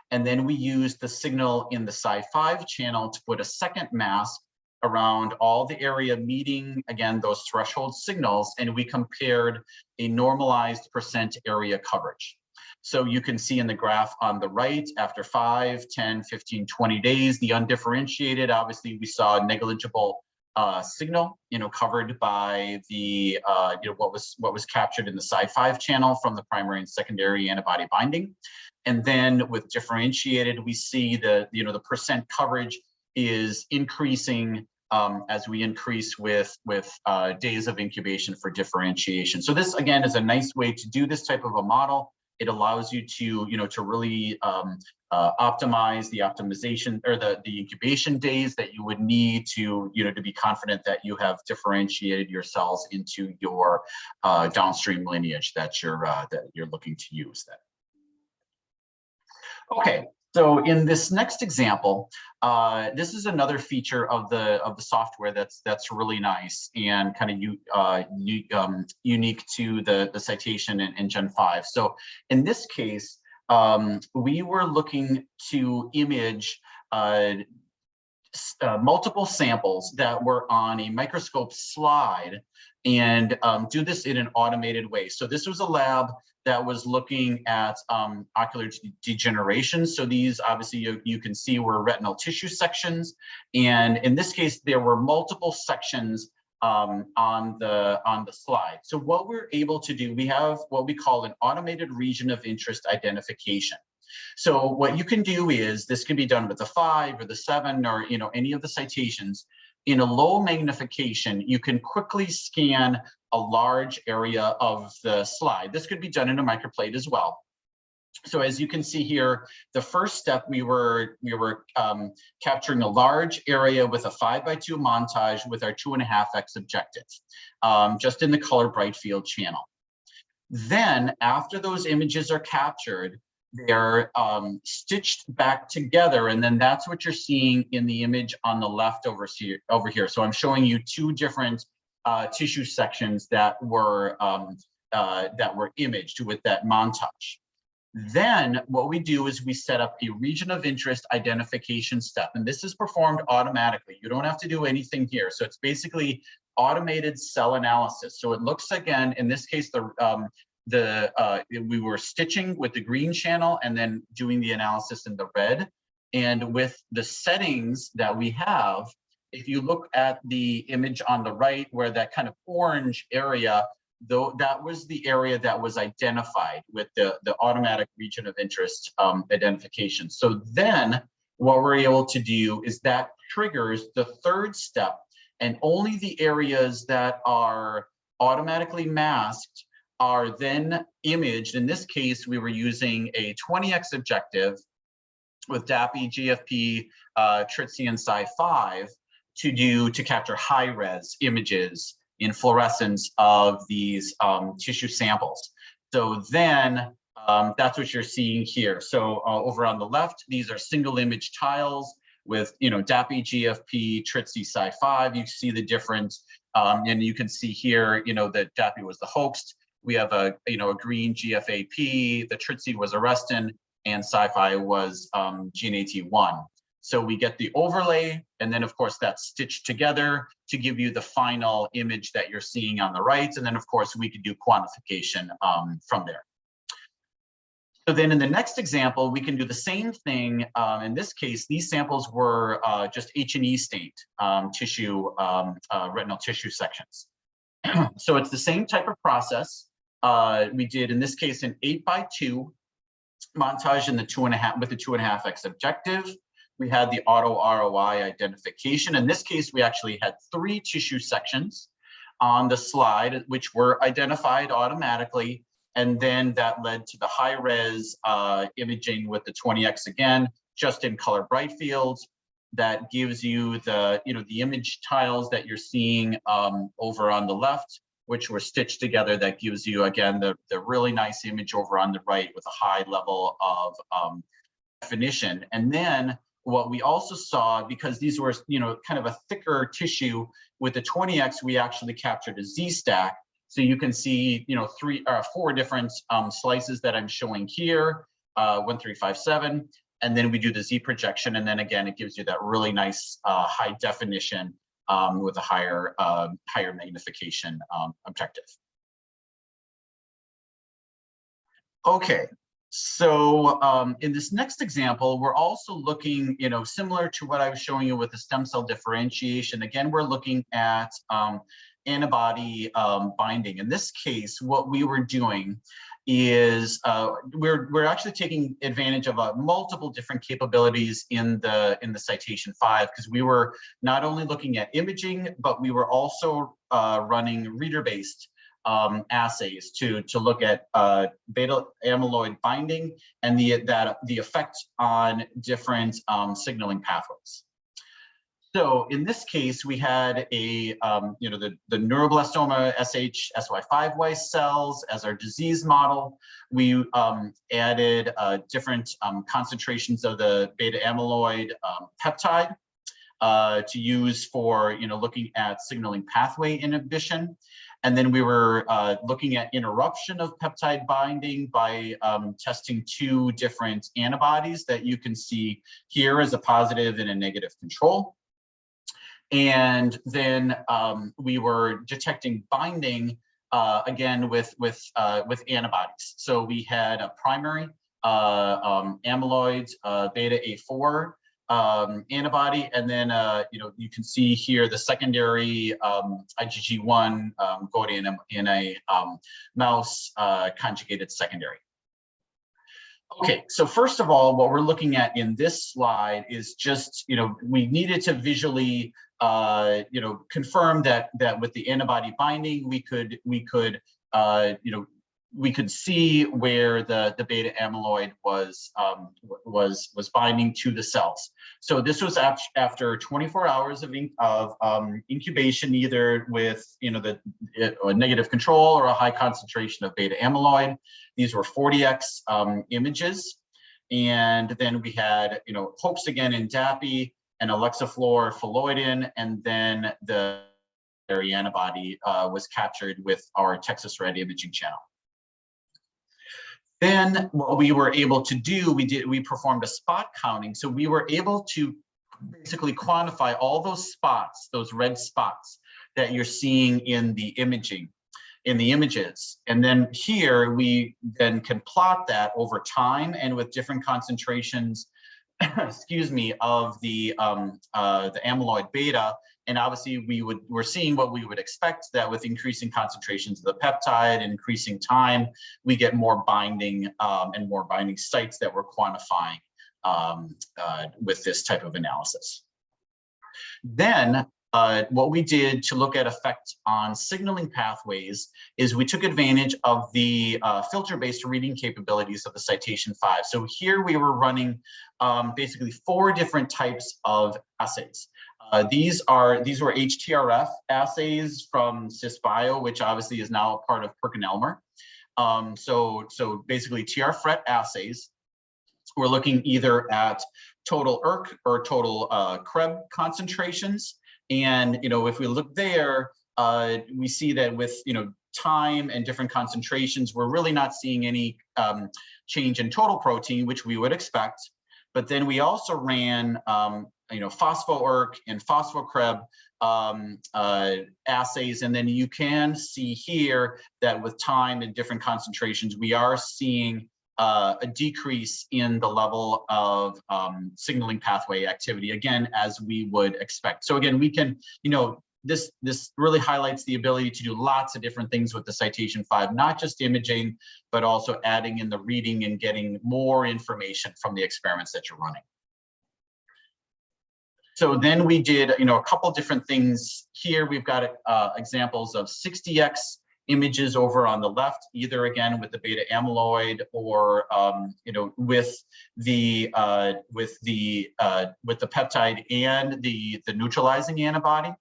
And then we used the signal in the Cy5 channel to put a second mask around all the area meeting, again, those threshold signals. And we compared a normalized % area coverage. So you can see in the graph on the right, after 5, 10, 15, 20 days, the undifferentiated, obviously we saw negligible signal, covered by the what was captured in the Cy5 channel from the primary and secondary antibody binding. And then with differentiated, we see the % coverage is increasing as we increase with days of incubation for differentiation. So this again is a nice way to do this type of a model. It allows you to to really optimize the optimization or the incubation days that you would need to to be confident that you have differentiated your cells into your downstream lineage that you're looking to use. That. Okay. So in this next example, this is another feature of the software that's really nice and kind of unique to the Citation and Gen 5. So in this case, we were looking to image multiple samples that were on a microscope slide and do this in an automated way. So this was a lab that was looking at ocular degeneration. So these obviously you can see were retinal tissue sections. And in this case, there were multiple sections on the slide. So what we're able to do, we have what we call an automated region of interest identification. So what you can do is, this can be done with the 5 or the 7 or any of the citations. In a low magnification, you can quickly scan a large area of the slide. This could be done in a microplate as well. So as you can see here, the first step, we were capturing a large area with a 5x2 montage with our 2.5x objective, just in the color bright field channel. Then after those images are captured, they're stitched back together, and then that's what you're seeing in the image on the left over here. So I'm showing you 2 different tissue sections that were imaged with that montage. Then what we do is we set up a region of interest identification step, and this is performed automatically. You don't have to do anything here. So it's basically automated cell analysis. So it looks, again, in this case, we were stitching with the green channel and then doing the analysis in the red. And with the settings that we have, if you look at the image on the right, where that kind of orange area, though, that was the area that was identified with the automatic region of interest identification. So then what we're able to do is that triggers the 3rd step, and only the areas that are automatically masked are then imaged. In this case, we were using a 20x objective with DAPI, GFP, Tritzy, and Cy5 to capture high-res images in fluorescence of these tissue samples. So then that's what you're seeing here. So over on the left, these are single image tiles with DAPI, GFP, TRITC, Cy5. You see the difference, and you can see here, that DAPI was the host. We have a green GFAP, the TRITC was arrestin, and Cy5 was GNAT1. So we get the overlay, and then of course that's stitched together to give you the final image that you're seeing on the right. And then of course we could do quantification from there. So then in the next example, we can do the same thing. In this case, these samples were just H&E stained tissue, retinal tissue sections. So it's the same type of process. We did, in this case, an 8x2 montage in the 2.5 with the 2.5x objective. We had the auto ROI identification. In this case, we actually had 3 tissue sections on the slide, which were identified automatically. And then that led to the high-res imaging with the 20x again, just in color bright fields. That gives you the, the image tiles that you're seeing over on the left, which were stitched together. That gives you, again, the really nice image over on the right with a high level of definition. And then what we also saw, because these were, kind of a thicker tissue with the 20x, we actually captured a Z-stack. So you can see, 4 different slices that I'm showing here, 1, 3, 5, 7. And then we do the Z projection. And then again, it gives you that really nice high definition with a higher magnification objective. Okay, so in this next example, we're also looking, similar to what I was showing you with the stem cell differentiation. Again, we're looking at antibody binding. In this case, what we were doing is we're actually taking advantage of multiple different capabilities in the Citation 5, because we were not only looking at imaging, but we were also running reader-based assays to look at beta amyloid binding and the effect on different signaling pathways. So in this case, we had the neuroblastoma SY5Y cells as our disease model. We added different concentrations of the beta amyloid peptide to use for looking at signaling pathway inhibition. And then we were looking at interruption of peptide binding by testing 2 different antibodies that you can see here as a positive and a negative control. And then we were detecting binding again with antibodies. So we had a primary amyloid beta A4 antibody, and then you can see here the secondary IgG1 going in a mouse conjugated secondary. Okay, so first of all, what we're looking at in this slide is just, we needed to visually, confirm that with the antibody binding, we could see where the beta amyloid was binding to the cells. So this was after 24 hours of incubation, either with a negative control or a high concentration of beta amyloid. These were 40x images, and then we had host again in DAPI and Alexaflor phalloidin, and then the antibody was captured with our Texas Red imaging channel. Then what we were able to do, we performed a spot counting. So we were able to basically quantify all those spots, those red spots that you're seeing in the imaging, in the images. And then here we then can plot that over time and with different concentrations, excuse me, of the amyloid beta. And obviously we're seeing what we would expect, that with increasing concentrations of the peptide, increasing time, we get more binding and more binding sites that we're quantifying with this type of analysis. Then what we did to look at effect on signaling pathways is we took advantage of the filter-based reading capabilities of the Citation 5. So here we were running basically 4 different types of assays. These were HTRF assays from CysBio, which obviously is now a part of PerkinElmer. So basically TR-FRET assays. We're looking either at total ERK or total Krebs concentrations. And, if we look there, we see that with, time and different concentrations, we're really not seeing any change in total protein, which we would expect. But then we also ran, phospho-ERK and phospho-Krebs assays. And then you can see here that with time and different concentrations, we are seeing a decrease in the level of signaling pathway activity, again, as we would expect. So again, we can, this really highlights the ability to do lots of different things with the Citation 5, not just imaging, but also adding in the reading and getting more information from the experiments that you're running. So then we did, a couple different things here. We've got examples of 60x images over on the left, either again with the beta amyloid or with the peptide and the neutralizing antibody.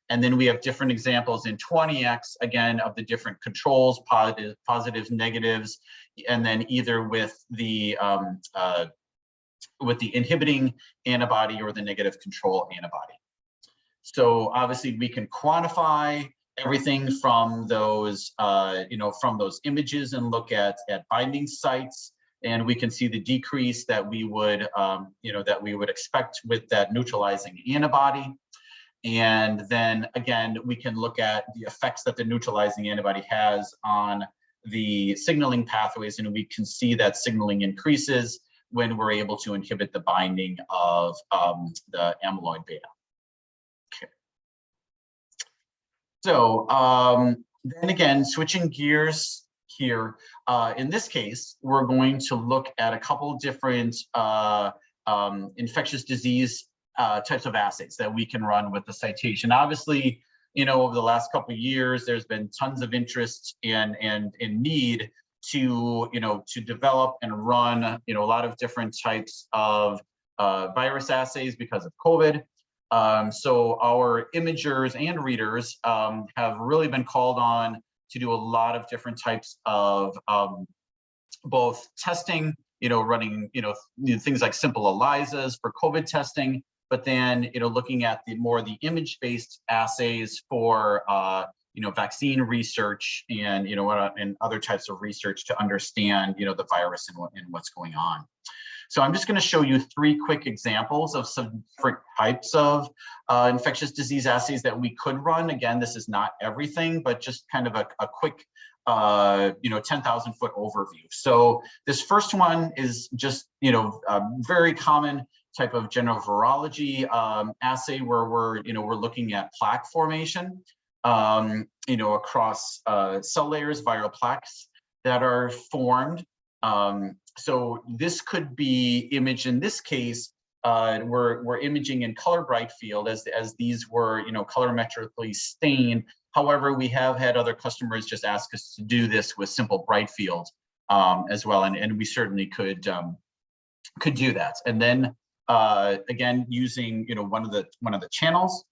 And then we have different examples in 20x, again, of the different controls, positives, negatives, and then either with the inhibiting antibody or the negative control antibody. So obviously we can quantify everything from those, from those images and look at binding sites, and we can see the decrease that we would, expect with that neutralizing antibody. And then again, we can look at the effects that the neutralizing antibody has on the signaling pathways, and we can see that signaling increases when we're able to inhibit the binding of the amyloid beta. Okay. So then again, switching gears here, in this case, we're going to look at a couple different infectious disease types of assays that we can run with the Citation. Obviously, over the last couple of years, there's been tons of interest and need to develop and run a lot of different types of virus assays because of COVID. So our imagers and readers have really been called on to do a lot of different types of both testing, running things like simple ELISAs for COVID testing, but then looking at the image-based assays for vaccine research and and other types of research to understand the virus and what's going on. So I'm just going to show you 3 quick examples of some different types of infectious disease assays that we could run. Again, this is not everything, but just kind of a quick 10,000 foot overview. So this first one is just a very common type of general virology assay where we're looking at plaque formation across cell layers, viral plaques that are formed. So this could be imaged in this case. We're imaging in color bright field as these were colorimetrically stained. However, we have had other customers just ask us to do this with simple bright field as well, and we certainly could do that. And then again, using one of the channels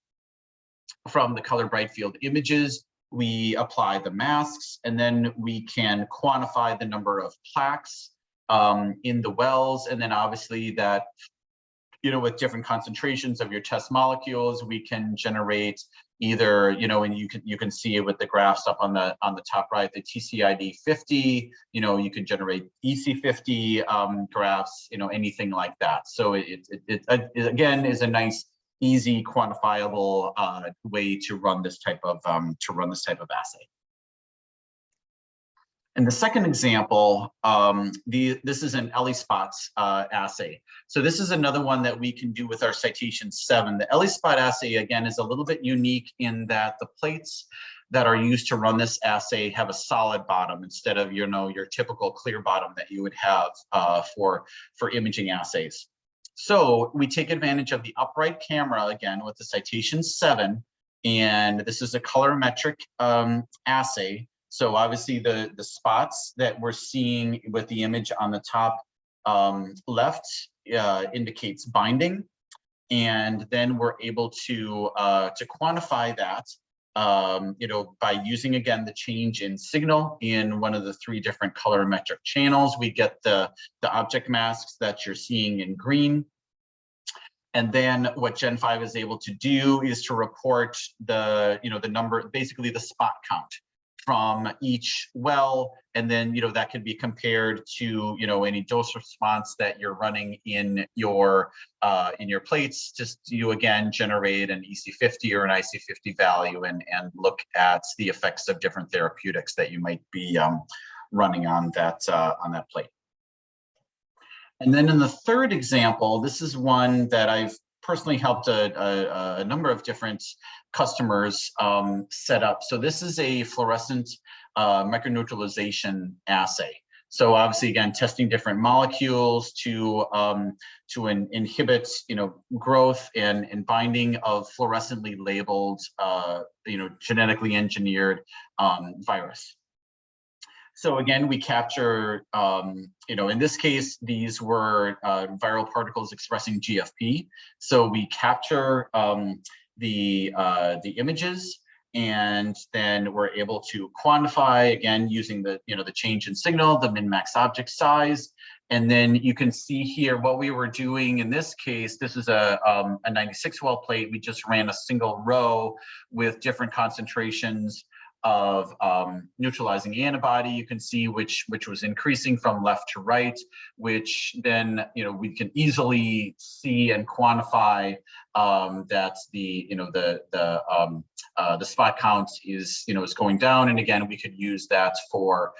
from the color bright field images, we apply the masks, and then we can quantify the number of plaques in the wells, and then obviously that with different concentrations of your test molecules, we can generate either and you can see it with the graphs up on the top right, the TCID 50. You can generate EC50 graphs, anything like that. So it again is a nice, easy, quantifiable way to run this type of assay. And the second example, this is an ELISpot assay. So this is another one that we can do with our Citation 7. The ELISpot assay, again, is a little bit unique in that the plates that are used to run this assay have a solid bottom instead of your typical clear bottom that you would have for imaging assays. So we take advantage of the upright camera again with the Citation 7, and this is a colorimetric assay. So obviously the spots that we're seeing with the image on the top left indicates binding, and then we're able to quantify that by using again the change in signal in one of the 3 different colorimetric channels. We get the object masks that you're seeing in green, And then what Gen 5 is able to do is to report the, the number, basically the spot count from each well. And then, that could be compared to, any dose response that you're running in your plates, just to, again, generate an EC50 or an IC50 value and look at the effects of different therapeutics that you might be running on that plate. And then in the third example, this is one that I've personally helped a number of different customers set up. So this is a fluorescent microneutralization assay. So obviously, again, testing different molecules to inhibit, growth and binding of fluorescently labeled, genetically engineered virus. So again, we capture, in this case, these were viral particles expressing GFP. So we capture the images, and then we're able to quantify, again, using the change in signal, the min-max object size. And then you can see here what we were doing in this case. This is a 96 well plate. We just ran a single row with different concentrations of neutralizing antibody. You can see which was increasing from left to right, which then we can easily see and quantify that the spot count is is going down. And again, we could use that for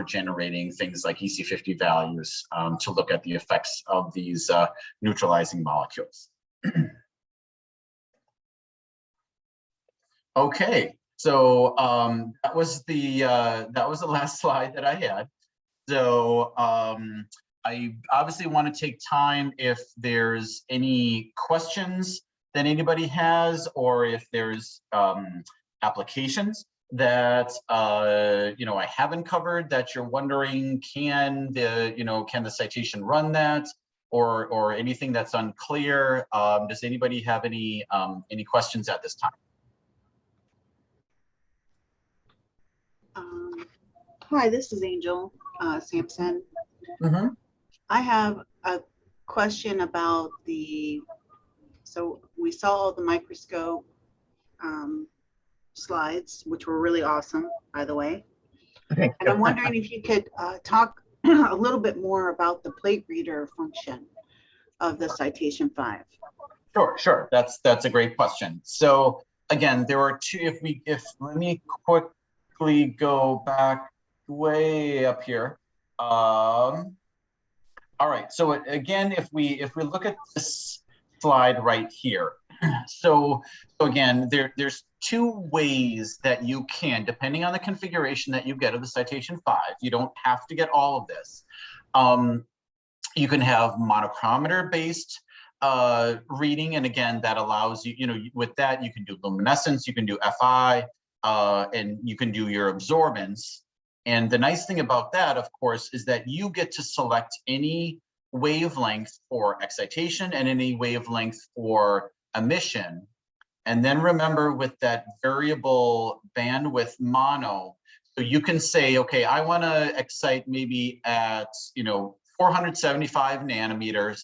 generating things like EC50 values to look at the effects of these neutralizing molecules. Okay. So that was the last slide that I had. So I obviously want to take time if there's any questions that anybody has, or if there's applications that I haven't covered that you're wondering, can the citation run that, or anything that's unclear. Does anybody have any questions at this time? Hi, this is Angel Sampson. Mm-hmm. I have a question about so we saw the microscope slides, which were really awesome, by the way. Okay. And I'm wondering if you could talk a little bit more about the plate reader function of the Citation 5. Sure. That's a great question. So again, there are two. Let me quickly go back way up here. All right. So again, if we look at this slide right here, so again, there's two ways that you can, depending on the configuration that you get of the Citation 5. You don't have to get all of this. You can have monochromator based reading, and again, that allows you, with that you can do luminescence, you can do FI, and you can do your absorbance. And the nice thing about that, of course, is that you get to select any wavelength for excitation and any wavelength for emission. And then remember, with that variable bandwidth mono, so you can say, okay, I want to excite maybe at 475 nanometers,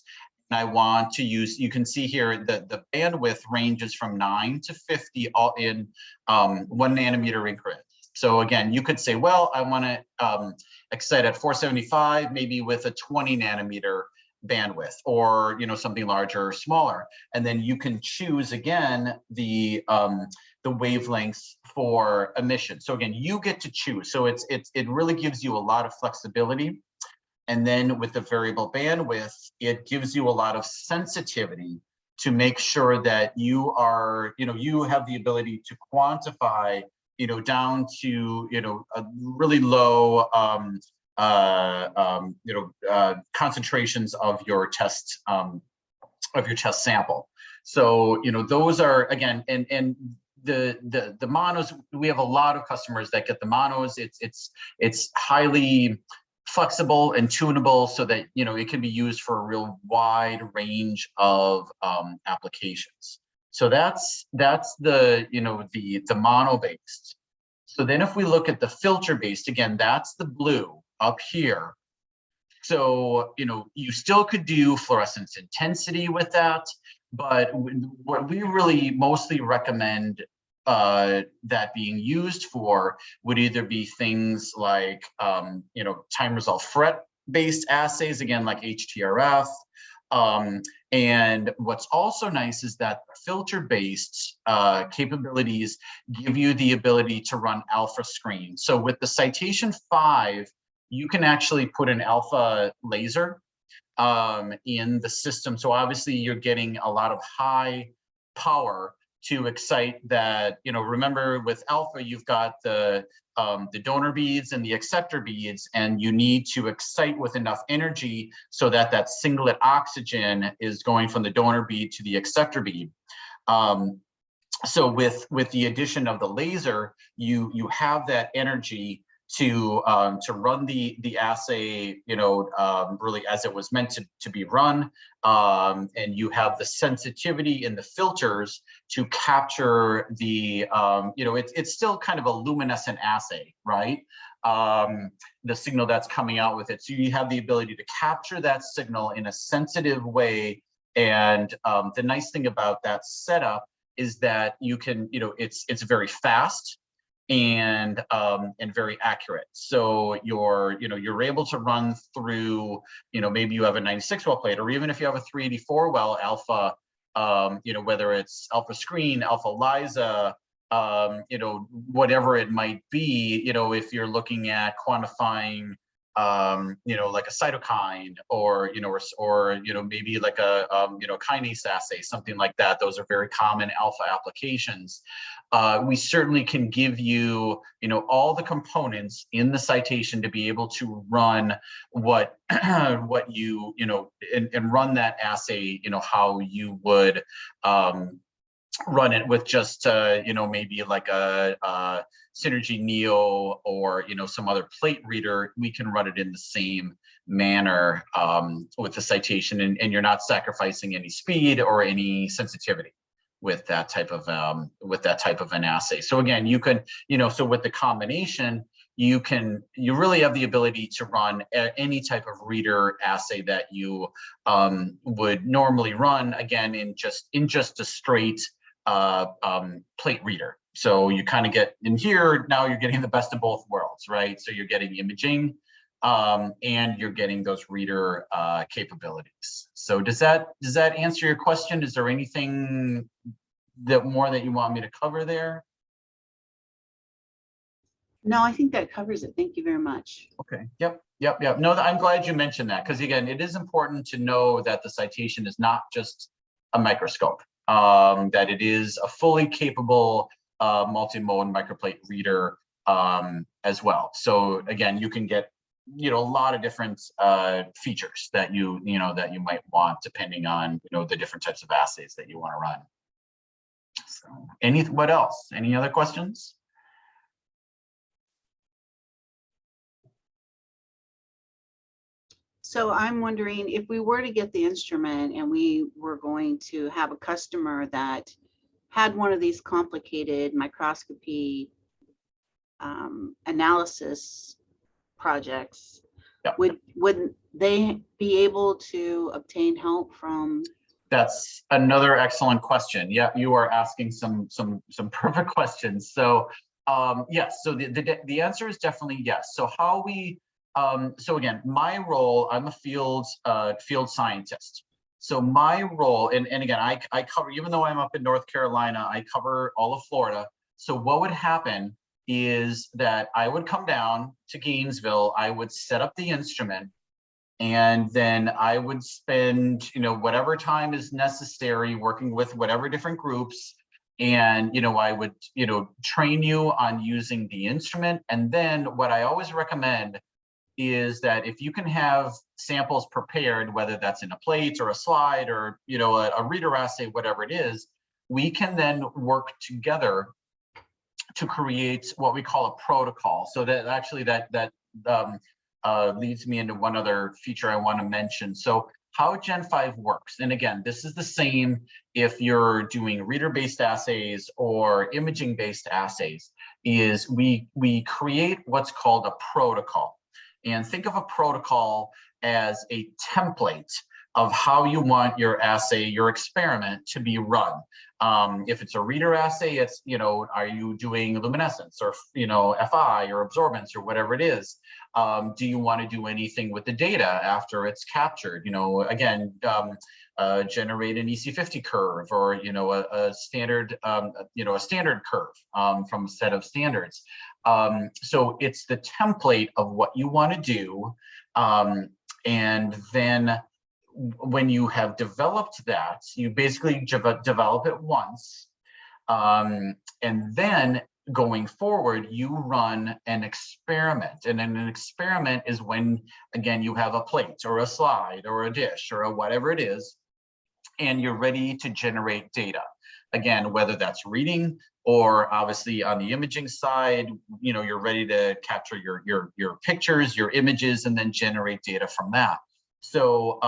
and I want to use, you can see here that the bandwidth ranges from 9 to 50 all in 1 nanometer increments. So again, you could say, well, I want to excite at 475, maybe with a 20 nanometer bandwidth, or something larger or smaller. And then you can choose again the wavelengths for emission. So again, you get to choose. So it really gives you a lot of flexibility. And then with the variable bandwidth, it gives you a lot of sensitivity to make sure that you are, you have the ability to quantify, down to, a really low, concentrations of your test sample. So, those are, again, and the monos, we have a lot of customers that get the monos. It's highly flexible and tunable, so that it can be used for a real wide range of applications. So that's the the mono based. So then if we look at the filter based, again, that's the blue up here. So, you still could do fluorescence intensity with that, but what we really mostly recommend that being used for would either be things like, time result FRET based assays, again, like HTRF. And what's also nice is that filter-based capabilities give you the ability to run alpha screen. So with the Citation 5, you can actually put an alpha laser in the system. So obviously you're getting a lot of high power to excite that, remember with alpha, you've got the donor beads and the acceptor beads, and you need to excite with enough energy so that that singlet oxygen is going from the donor bead to the acceptor bead. So with the addition of the laser, you have that energy to run the assay, really as it was meant to be run, and you have the sensitivity in the filters to capture the, it's still kind of a luminescent assay, right? The signal that's coming out with it. So you have the ability to capture that signal in a sensitive way. And the nice thing about that setup is that you can, it's very fast and very accurate. So you're able to run through, maybe you have a 96 well plate, or even if you have a 384 well alpha, whether it's alpha screen, alpha ELISA, whatever it might be, if you're looking at quantifying, like a cytokine or maybe like a, kinase assay, something like that. Those are very common alpha applications. We certainly can give you, all the components in the Citation to be able to run what you, and run that assay, how you would, run it with just maybe like a Synergy Neo or some other plate reader. We can run it in the same manner with the Citation, and you're not sacrificing any speed or any sensitivity with that type of an assay. So again, you can, so with the combination, you really have the ability to run any type of reader assay that you would normally run, again, in just a straight plate reader. So you kind of get in here, now you're getting the best of both worlds, right? So you're getting imaging and you're getting those reader capabilities. So does that answer your question? Is there anything more that you want me to cover there? No, I think that covers it. Thank you very much. Okay. Yep. No, I'm glad you mentioned that, because again, it is important to know that the Citation is not just a microscope, that it is a fully capable multi-mode microplate reader as well. So again, you can get a lot of different features that you might want depending on the different types of assays that you want to run. So what else? Any other questions? So I'm wondering if we were to get the instrument and we were going to have a customer that had one of these complicated microscopy analysis projects, yep. Would they be able to obtain help from? That's another excellent question. Yeah, you are asking some perfect questions. So yes, so the answer is definitely yes. So how we so again, my role, I'm a field scientist. So my role, and again, I cover, even though I'm up in North Carolina, I cover all of Florida. So what would happen is that I would come down to Gainesville, I would set up the instrument, and then I would spend, whatever time is necessary working with whatever different groups. And, I would, train you on using the instrument. And then what I always recommend is that if you can have samples prepared, whether that's in a plate or a slide or, a reader assay, whatever it is, we can then work together to create what we call a protocol. So that actually leads me into one other feature I want to mention. So how Gen 5 works, and again, this is the same if you're doing reader-based assays or imaging-based assays, is we create what's called a protocol. And think of a protocol as a template of how you want your assay, your experiment to be run. If it's a reader assay, it's, are you doing luminescence or, FI or absorbance or whatever it is? Do you want to do anything with the data after it's captured? Again, generate an EC50 curve or, a standard, a standard curve from a set of standards. So it's the template of what you want to do. And then when you have developed that, you basically develop it once. And then going forward, you run an experiment. And then an experiment is when, again, you have a plate or a slide or a dish or a whatever it is, and you're ready to generate data. Again, whether that's reading or obviously on the imaging side, you're ready to capture your pictures, your images, and then generate data from that. So,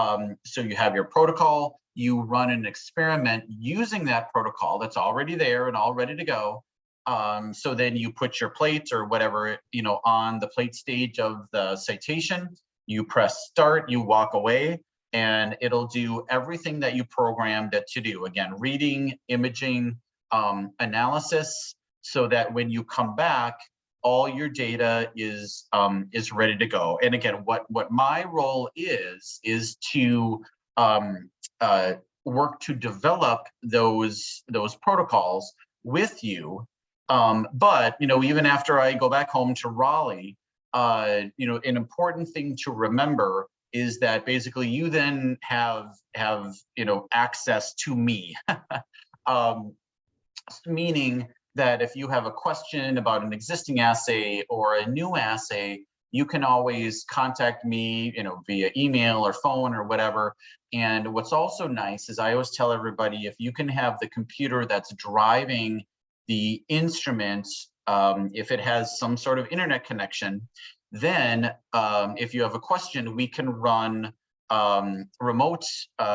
so you have your protocol, you run an experiment using that protocol that's already there and all ready to go. So then you put your plate or whatever, on the plate stage of the citation, you press start, you walk away, and it'll do everything that you programmed it to do. Again, reading, imaging, analysis, so that when you come back, all your data is ready to go. And again, what my role is to work to develop those protocols with you. But even after I go back home to Raleigh, an important thing to remember is that basically you then have access to me, meaning that if you have a question about an existing assay or a new assay, you can always contact me, via email or phone or whatever. And what's also nice is I always tell everybody, if you can have the computer that's driving the instrument, if it has some sort of internet connection, then if you have a question, we can run remote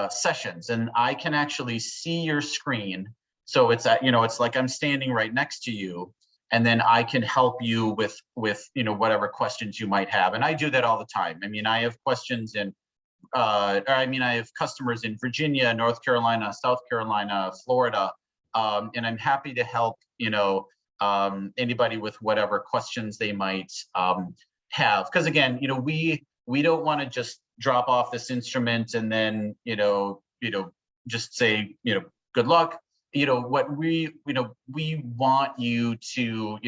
sessions, and I can actually see your screen. So it's it's like I'm standing right next to you, and then I can help you with whatever questions you might have. And I do that all the time. I mean, I have questions in, I have customers in Virginia, North Carolina, South Carolina, Florida, and I'm happy to help anybody with whatever questions they might have. Because again, we don't want to just drop off this instrument and then just say good luck. What we want you to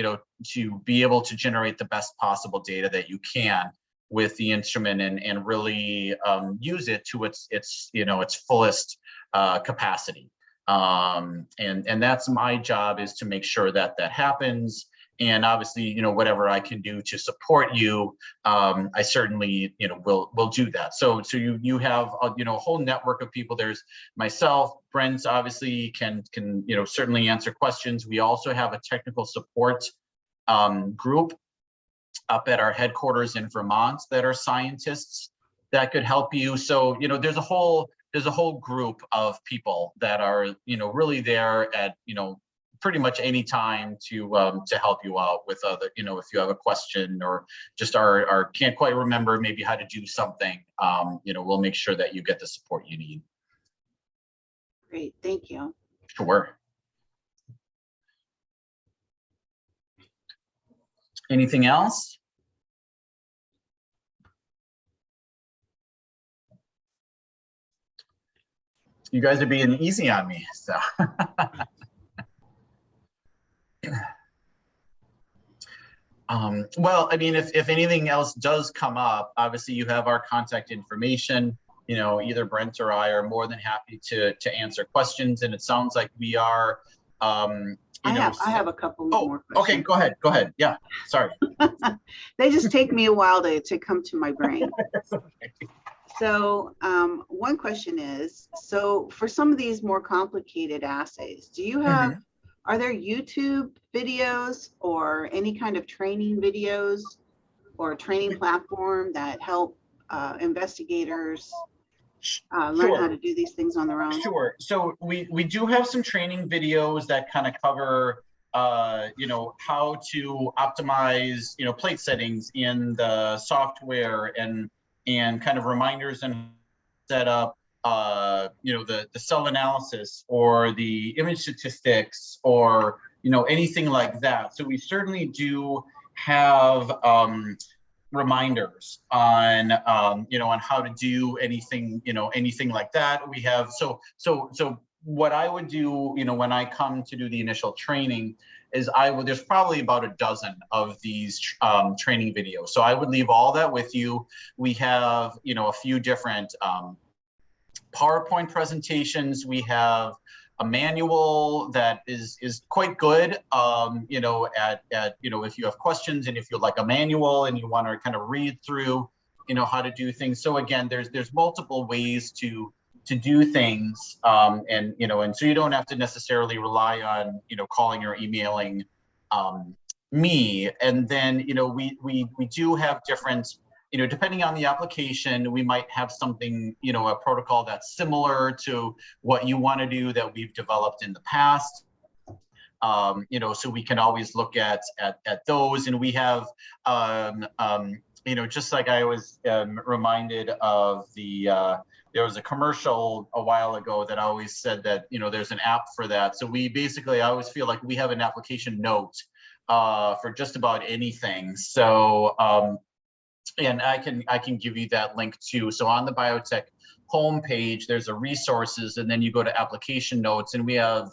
be able to generate the best possible data that you can with the instrument and really use it to its fullest capacity. And that's my job, is to make sure that that happens. And obviously, whatever I can do to support you, I certainly, will do that. So you have a whole network of people. There's myself, Brent obviously can certainly answer questions. We also have a technical support group up at our headquarters in Vermont that are scientists that could help you. So there's a whole group of people that are really there at pretty much any time to help you out with other, if you have a question or just are can't quite remember maybe how to do something, we'll make sure that you get the support you need. Great, thank you. Sure. Anything else? You guys are being easy on me, so. Well, I mean, if anything else does come up, obviously you have our contact information. Either Brent or I are more than happy to answer questions. And it sounds like we are. I have a couple more questions. Okay, go ahead. Yeah, sorry. They just take me a while to come to my brain. So one question is, so for some of these more complicated assays, do you have, are there YouTube videos or any kind of training videos or training platform that help investigators learn how to do these things on their own? Sure. So we do have some training videos that kind of cover how to optimize plate settings in the software and and kind of reminders and set up the cell analysis or the image statistics or anything like that. So we certainly do have reminders on on how to do anything anything like that. We have so what I would do when I come to do the initial training is there's probably about a dozen of these training videos. So I would leave all that with you. We have a few different PowerPoint presentations. We have a manual that is quite good, if you have questions and if you like a manual and you want to kind of read through, how to do things. So again, there's multiple ways to do things, and so you don't have to necessarily rely on calling or emailing me. And then we do have different, depending on the application, we might have something, a protocol that's similar to what you want to do that we've developed in the past. So we can always look at those. And we have, just like I was reminded of there was a commercial a while ago that always said that, there's an app for that. So we basically, I always feel like we have an application note for just about anything. So, and I can give you that link too. So on the BioTek homepage, there's a resources, and then you go to application notes, and we have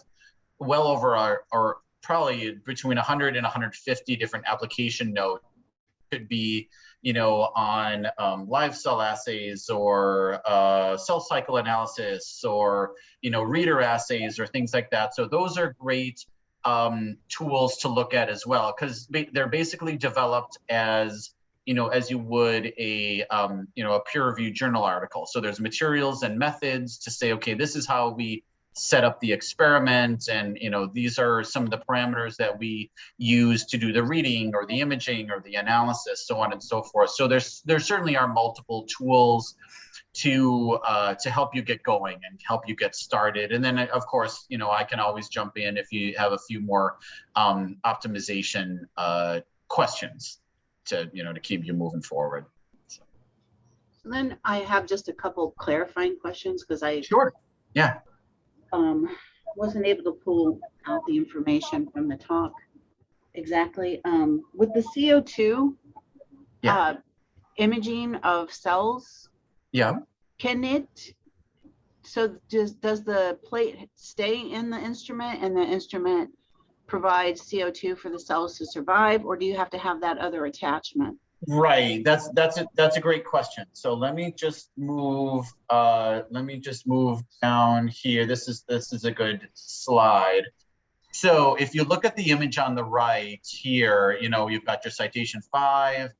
well over our probably between 100 and 150 different application notes. Could be, on live cell assays or cell cycle analysis or, reader assays or things like that. So those are great tools to look at as well, because they're basically developed as you would a peer-reviewed journal article. So there's materials and methods to say, okay, this is how we set up the experiment, and these are some of the parameters that we use to do the reading or the imaging or the analysis, so on and so forth. So there certainly are multiple tools to help you get going and help you get started. And then of course, I can always jump in if you have a few more optimization questions to keep you moving forward. So then I have just a couple clarifying questions, because I sure, yeah, wasn't able to pull out the information from the talk exactly. With the CO2 imaging of cells, can it, so does the plate stay in the instrument and the instrument provides CO2 for the cells to survive, or do you have to have that other attachment? Right. That's a great question. So let me just move down here. This is a good slide. So if you look at the image on the right here, you've got your Citation 5.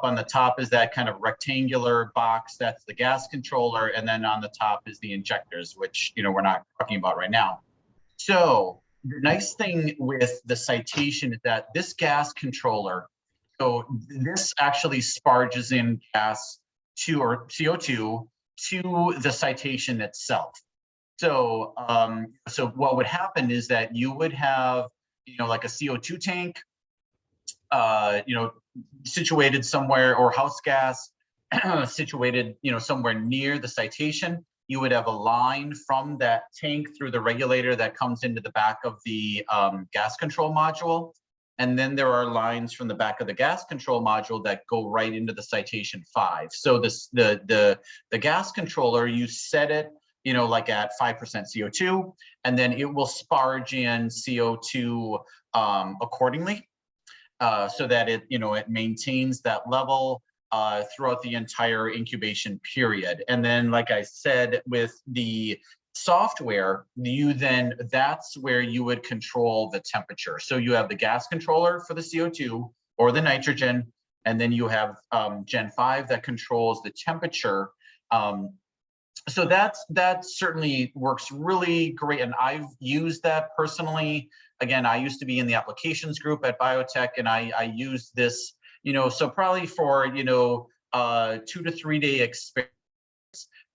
On the top is that kind of rectangular box, that's the gas controller, and then on the top is the injectors, which we're not talking about right now. So the nice thing with the Citation is that this gas controller, so this actually sparges in gas or CO2 to the Citation itself. So so what would happen is that you would have like a CO2 tank situated somewhere, or house gas situated somewhere near the Citation. You would have a line from that tank through the regulator that comes into the back of the gas control module. And then there are lines from the back of the gas control module that go right into the Citation 5. So the gas controller, you set it, like at 5% CO2, and then it will sparge in CO2 accordingly, so that it maintains that level throughout the entire incubation period. And then, like I said, with the software, that's where you would control the temperature. So you have the gas controller for the CO2 or the nitrogen, and then you have Gen 5 that controls the temperature. So that certainly works really great, and I've used that personally. Again, I used to be in the applications group at BioTek, and I used this, so probably for 2 to 3 day experience.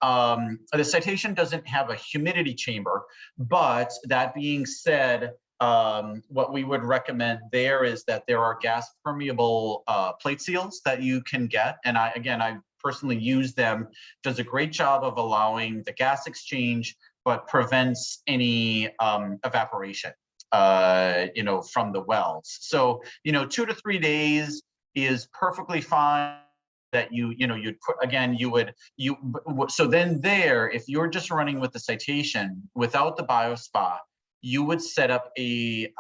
The Citation doesn't have a humidity chamber, but that being said, what we would recommend there is that there are gas permeable plate seals that you can get. And I personally use them, does a great job of allowing the gas exchange, but prevents any evaporation, from the wells. So, 2 to 3 days is perfectly fine. That you'd put, again, so then if you're just running with the Citation without the BioSpa, you would set up a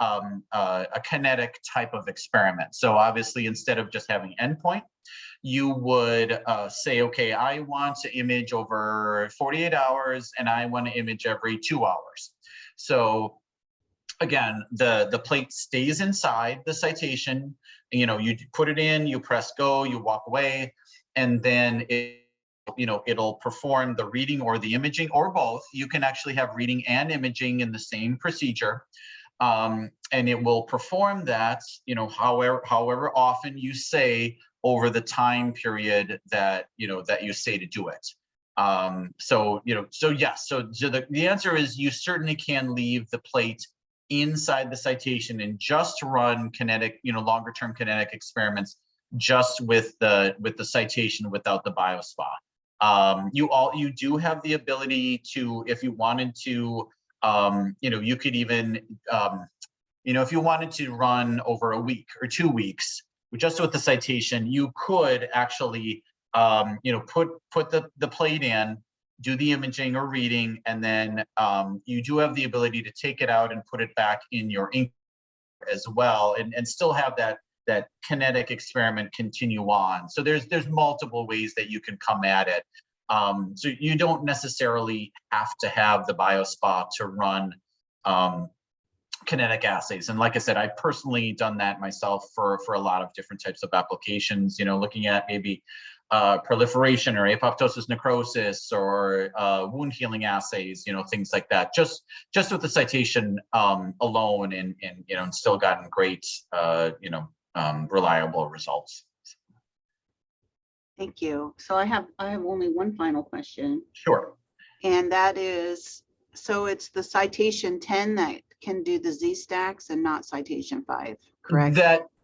kinetic type of experiment. So obviously, instead of just having endpoint, you would say, okay, I want to image over 48 hours and I want to image every 2 hours. So again, the plate stays inside the Citation. You put it in, you press go, you walk away, and then it'll perform the reading or the imaging or both. You can actually have reading and imaging in the same procedure. And it will perform that, however often you say over the time period that you say to do it. So yes, so the answer is you certainly can leave the plate inside the Citation and just run kinetic, longer term kinetic experiments just with the Citation without the BioSpa. You do have the ability to, if you wanted to, you could even, if you wanted to run over a week or 2 weeks just with the Citation, you could actually, put the plate in, do the imaging or reading, and then you do have the ability to take it out and put it back in your ink as well, and still have that kinetic experiment continue on. So there's multiple ways that you can come at it. So you don't necessarily have to have the BioSpa to run kinetic assays. And like I said, I've personally done that myself for a lot of different types of applications, looking at maybe proliferation or apoptosis necrosis or wound healing assays, things like that, just with the Citation alone, and still gotten great, reliable results. Thank you. So I have only one final question. Sure. And that is, so it's the Citation 10 that can do the Z stacks and not Citation 5, correct?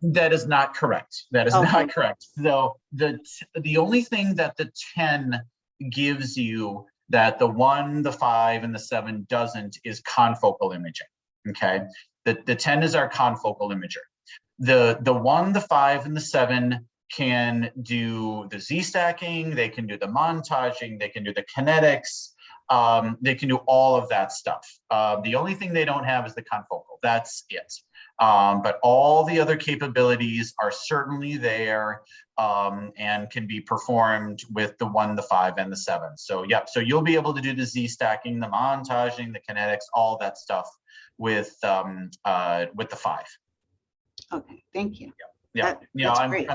That is not correct. That is not correct. So the only thing that the 10 gives you that the 1, the 5, and the 7 doesn't is confocal imaging. Okay. The 10 is our confocal imager. The 1, the 5, and the 7 can do the Z stacking, they can do the montaging, they can do the kinetics, they can do all of that stuff. The only thing they don't have is the confocal. That's it. But all the other capabilities are certainly there, and can be performed with the 1, the 5, and the 7. So yeah, so you'll be able to do the Z stacking, the montaging, the kinetics, all that stuff with the 5. Okay, thank you. Yeah, that's great.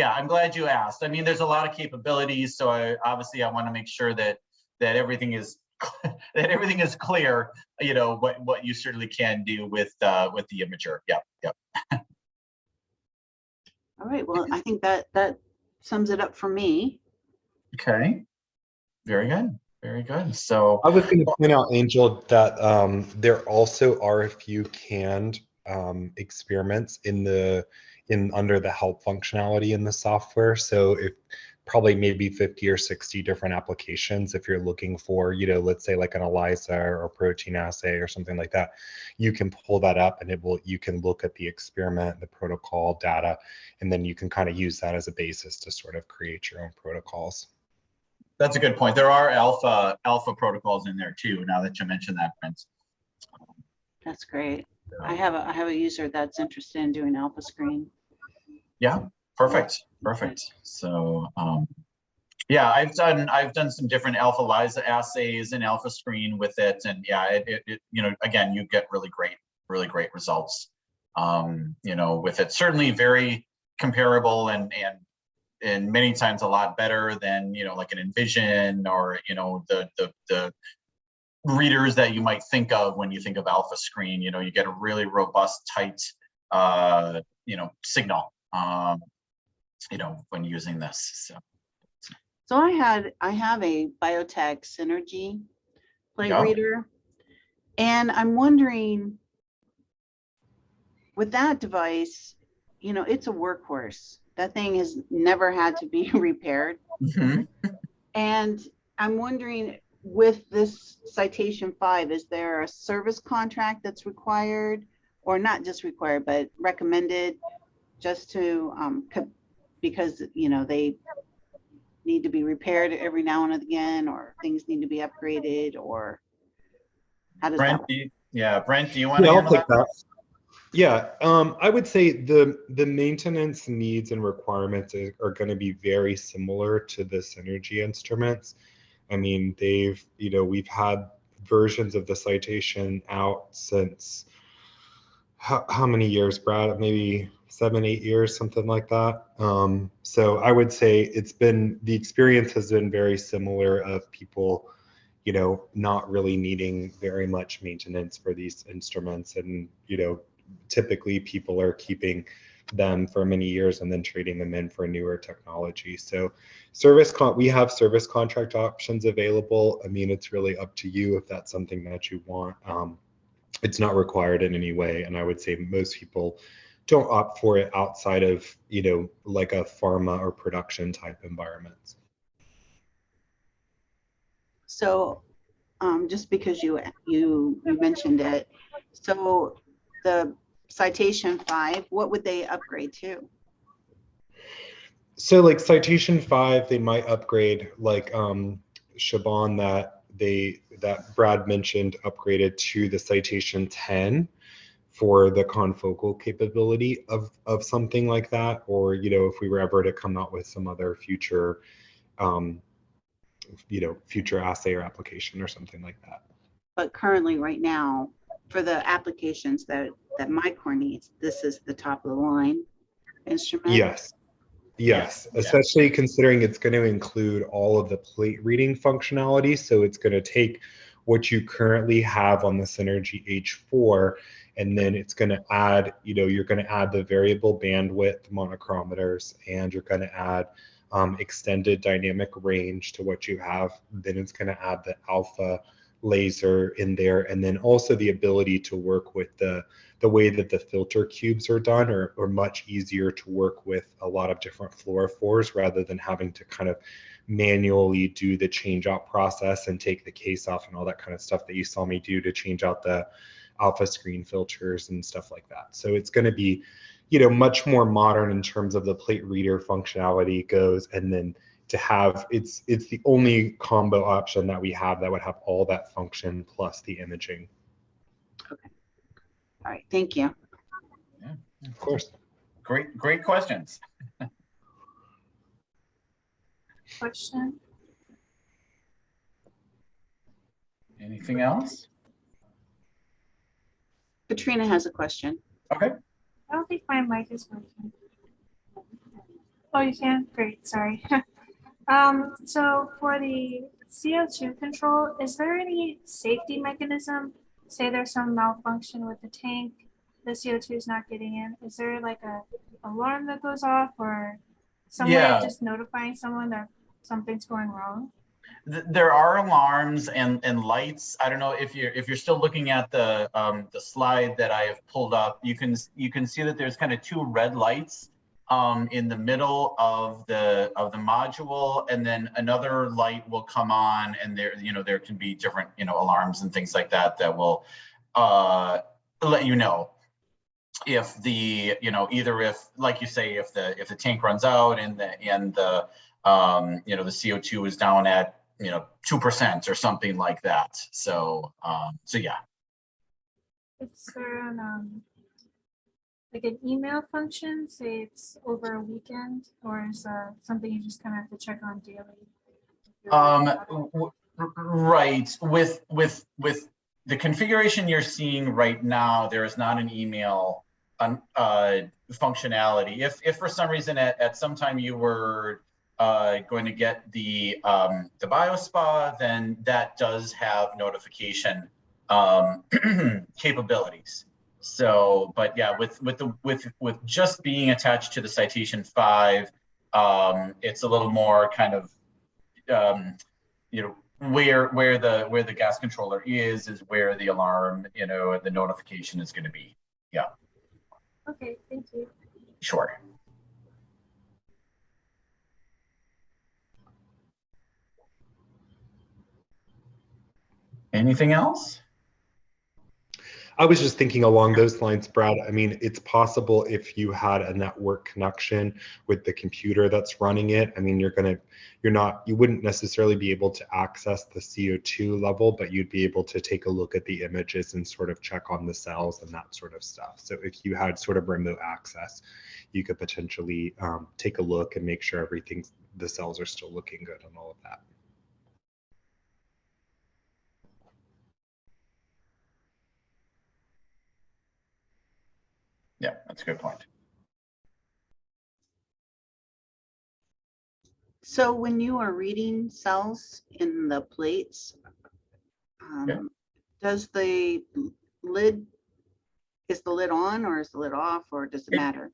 I'm glad you asked. I mean, there's a lot of capabilities, so I want to make sure that everything is that everything is clear. What you certainly can do with the imager. Yep. All right. Well, I think that sums it up for me. Okay. Very good. Very good. So I was going to point out, Angel, that there also are a few canned experiments under the help functionality in the software. So if probably maybe 50 or 60 different applications, if you're looking for, let's say like an ELISA or a protein assay or something like that, you can pull that up and you can look at the experiment, the protocol data, and then you can kind of use that as a basis to sort of create your own protocols. That's a good point. There are alpha protocols in there too, now that you mentioned that, Prince. That's great. I have a user that's interested in doing alpha screen. Yeah, perfect. So yeah, I've done some different alpha ELISA assays and alpha screen with it, and yeah, it again, you get really great results with it. Certainly very comparable and many times a lot better than like an Envision or the readers that you might think of when you think of alpha screen. You get a really robust, tight signal when using this. So I have a BioTek Synergy plate reader, and I'm wondering, with that device, it's a workhorse. That thing has never had to be repaired. Mhm. And I'm wondering, with this Citation 5, is there a service contract that's required, or not just required, but recommended, just to, because, you know, they need to be repaired every now and again, or things need to be upgraded, or how does that Brent, work? Brent, do you want Yeah, to I'll handle take that? that. Yeah, I would say the maintenance needs and requirements are going to be very similar to the Synergy instruments. I mean, we've had versions of the Citation out since how many years, Brad? Maybe 7, 8 years, something like that. So I would say the experience has been very similar of people, not really needing very much maintenance for these instruments. And, typically people are keeping them for many years and then trading them in for newer technology. So we have service contract options available. I mean, it's really up to you if that's something that you want. It's not required in any way. And I would say most people don't opt for it outside of, like a pharma or production type environments. So, just because you mentioned it, so the Citation 5, what would they upgrade to? So like Citation 5, they might upgrade, like Shaban that Brad mentioned upgraded to the Citation 10 for the confocal capability of something like that. Or, if we were ever to come out with some other future future assay or application or something like that. But currently, right now, for the applications that Micro needs, this is the top of the line instrument. Yes. Yes, especially considering it's going to include all of the plate reading functionality. So it's going to take what you currently have on the Synergy H4, and then it's going to add, you're going to add the variable bandwidth monochrometers, and you're going to add extended dynamic range to what you have. Then it's going to add the alpha laser in there, and then also the ability to work with the way that the filter cubes are done are much easier to work with a lot of different fluorophores rather than having to kind of manually do the change out process and take the case off and all that kind of stuff that you saw me do to change out the alpha screen filters and stuff like that. So it's going to be, much more modern in terms of the plate reader functionality goes. And then to have, it's the only combo option that we have that would have all that function plus the imaging. Okay. All right. Thank you. Yeah, of course. Great questions. Question. Anything else? Katrina has a question. Okay. I don't think my mic is working. Oh, you can? Great, sorry. So for the CO2 control, is there any safety mechanism? Say there's some malfunction with the tank, the CO2 is not getting in. Is there like a alarm that goes off, or some way of just notifying someone that something's going wrong? There are alarms and lights. I don't know if you're still looking at the slide that I have pulled up. You can see that there's kind of two red lights in the middle of the module, and then another light will come on, and there can be different alarms and things like that that will let you know if the either if, like you say, if the tank runs out and the the CO2 is down at 2% or something like that. So yeah. Is there like an email function, say it's over a weekend, or is something you just kind of have to check on daily? Right. With the configuration you're seeing right now, there is not an email functionality. If for some reason at some time you were going to get the BioSpa, then that does have notification capabilities. So, but yeah, with just being attached to the Citation 5, it's a little more kind of where the gas controller is where the alarm, the notification is going to be. Yeah. Okay, thank you. Sure. Anything else? I was just thinking along those lines, Brad. I mean, it's possible if you had a network connection with the computer that's running it. I mean, you wouldn't necessarily be able to access the CO2 level, but you'd be able to take a look at the images and sort of check on the cells and that sort of stuff. So if you had sort of remote access, you could potentially take a look and make sure the cells are still looking good and all of that. Yeah, that's a good point. So when you are reading cells in the plates, Yeah. does the lid, is the lid on or is the lid off, or does it matter?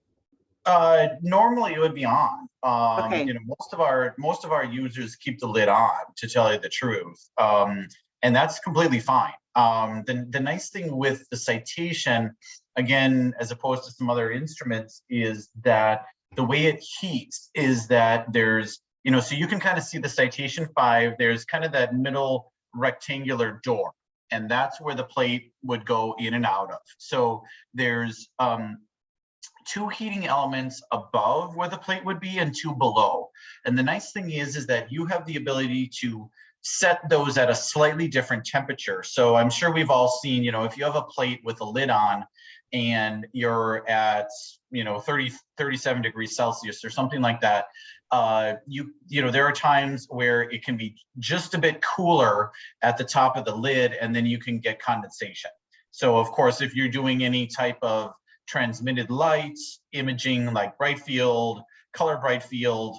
Normally it would be on. Okay. You know, most of our users keep the lid on, to tell you the truth, and that's completely fine. The nice thing with the Citation, again, as opposed to some other instruments, is that the way it heats is that there's, you know, so you can kind of see the Citation 5. There's kind of that middle rectangular door, and that's where the plate would go in and out of. So there's two heating elements above where the plate would be and two below. And the nice thing is that you have the ability to set those at a slightly different temperature. So I'm sure we've all seen, you know, if you have a plate with a lid on and you're at, you know, 37 degrees Celsius or something like that, you know, there are times where it can be just a bit cooler at the top of the lid, and then you can get condensation. So of course, if you're doing any type of transmitted lights, imaging like bright field, color bright field,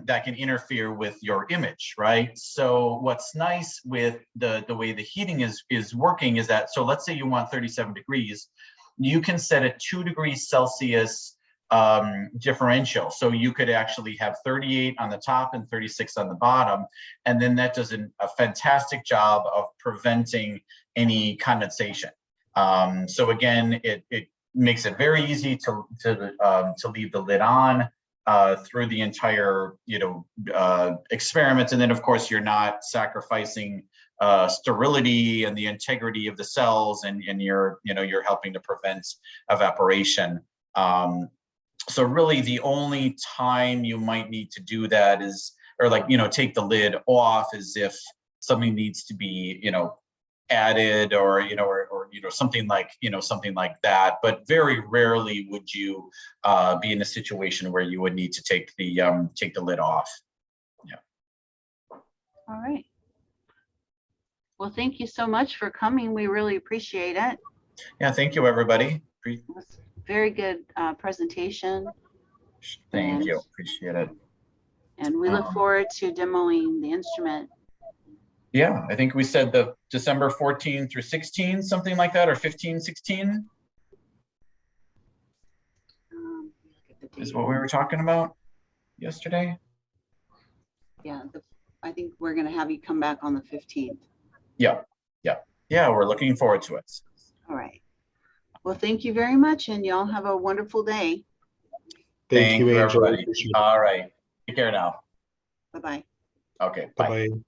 that can interfere with your image, right? So what's nice with the way the heating is working is that, so let's say you want 37 degrees, you can set a 2 degrees Celsius differential. So you could actually have 38 on the top and 36 on the bottom. And then that does a fantastic job of preventing any condensation. So again, it makes it very easy to leave the lid on through the entire, you know, experiment. And then of course you're not sacrificing sterility and the integrity of the cells, and you're, you know, you're helping to prevent evaporation. So really the only time you might need to do that is, or like, you know, take the lid off, is if something needs to be, you know, added, or you know, or you know, something like that. But very rarely would you be in a situation where you would need to take the lid off. Yeah. All right. Well, thank you so much for coming. We really appreciate it. Yeah, thank you, everybody. Very good presentation. Thank you, appreciate it. And we look forward to demoing the instrument. Yeah, I think we said the December 14 through 16, something like that, or 15, 16 is what we were talking about yesterday. Yeah, I think we're going to have you come back on the 15th. Yeah, we're looking forward to it. All right. Well, thank you very much, and y'all have a wonderful day. Thank you, Angel. everybody. All right, take care now. Bye-bye. Okay, bye. Bye-bye.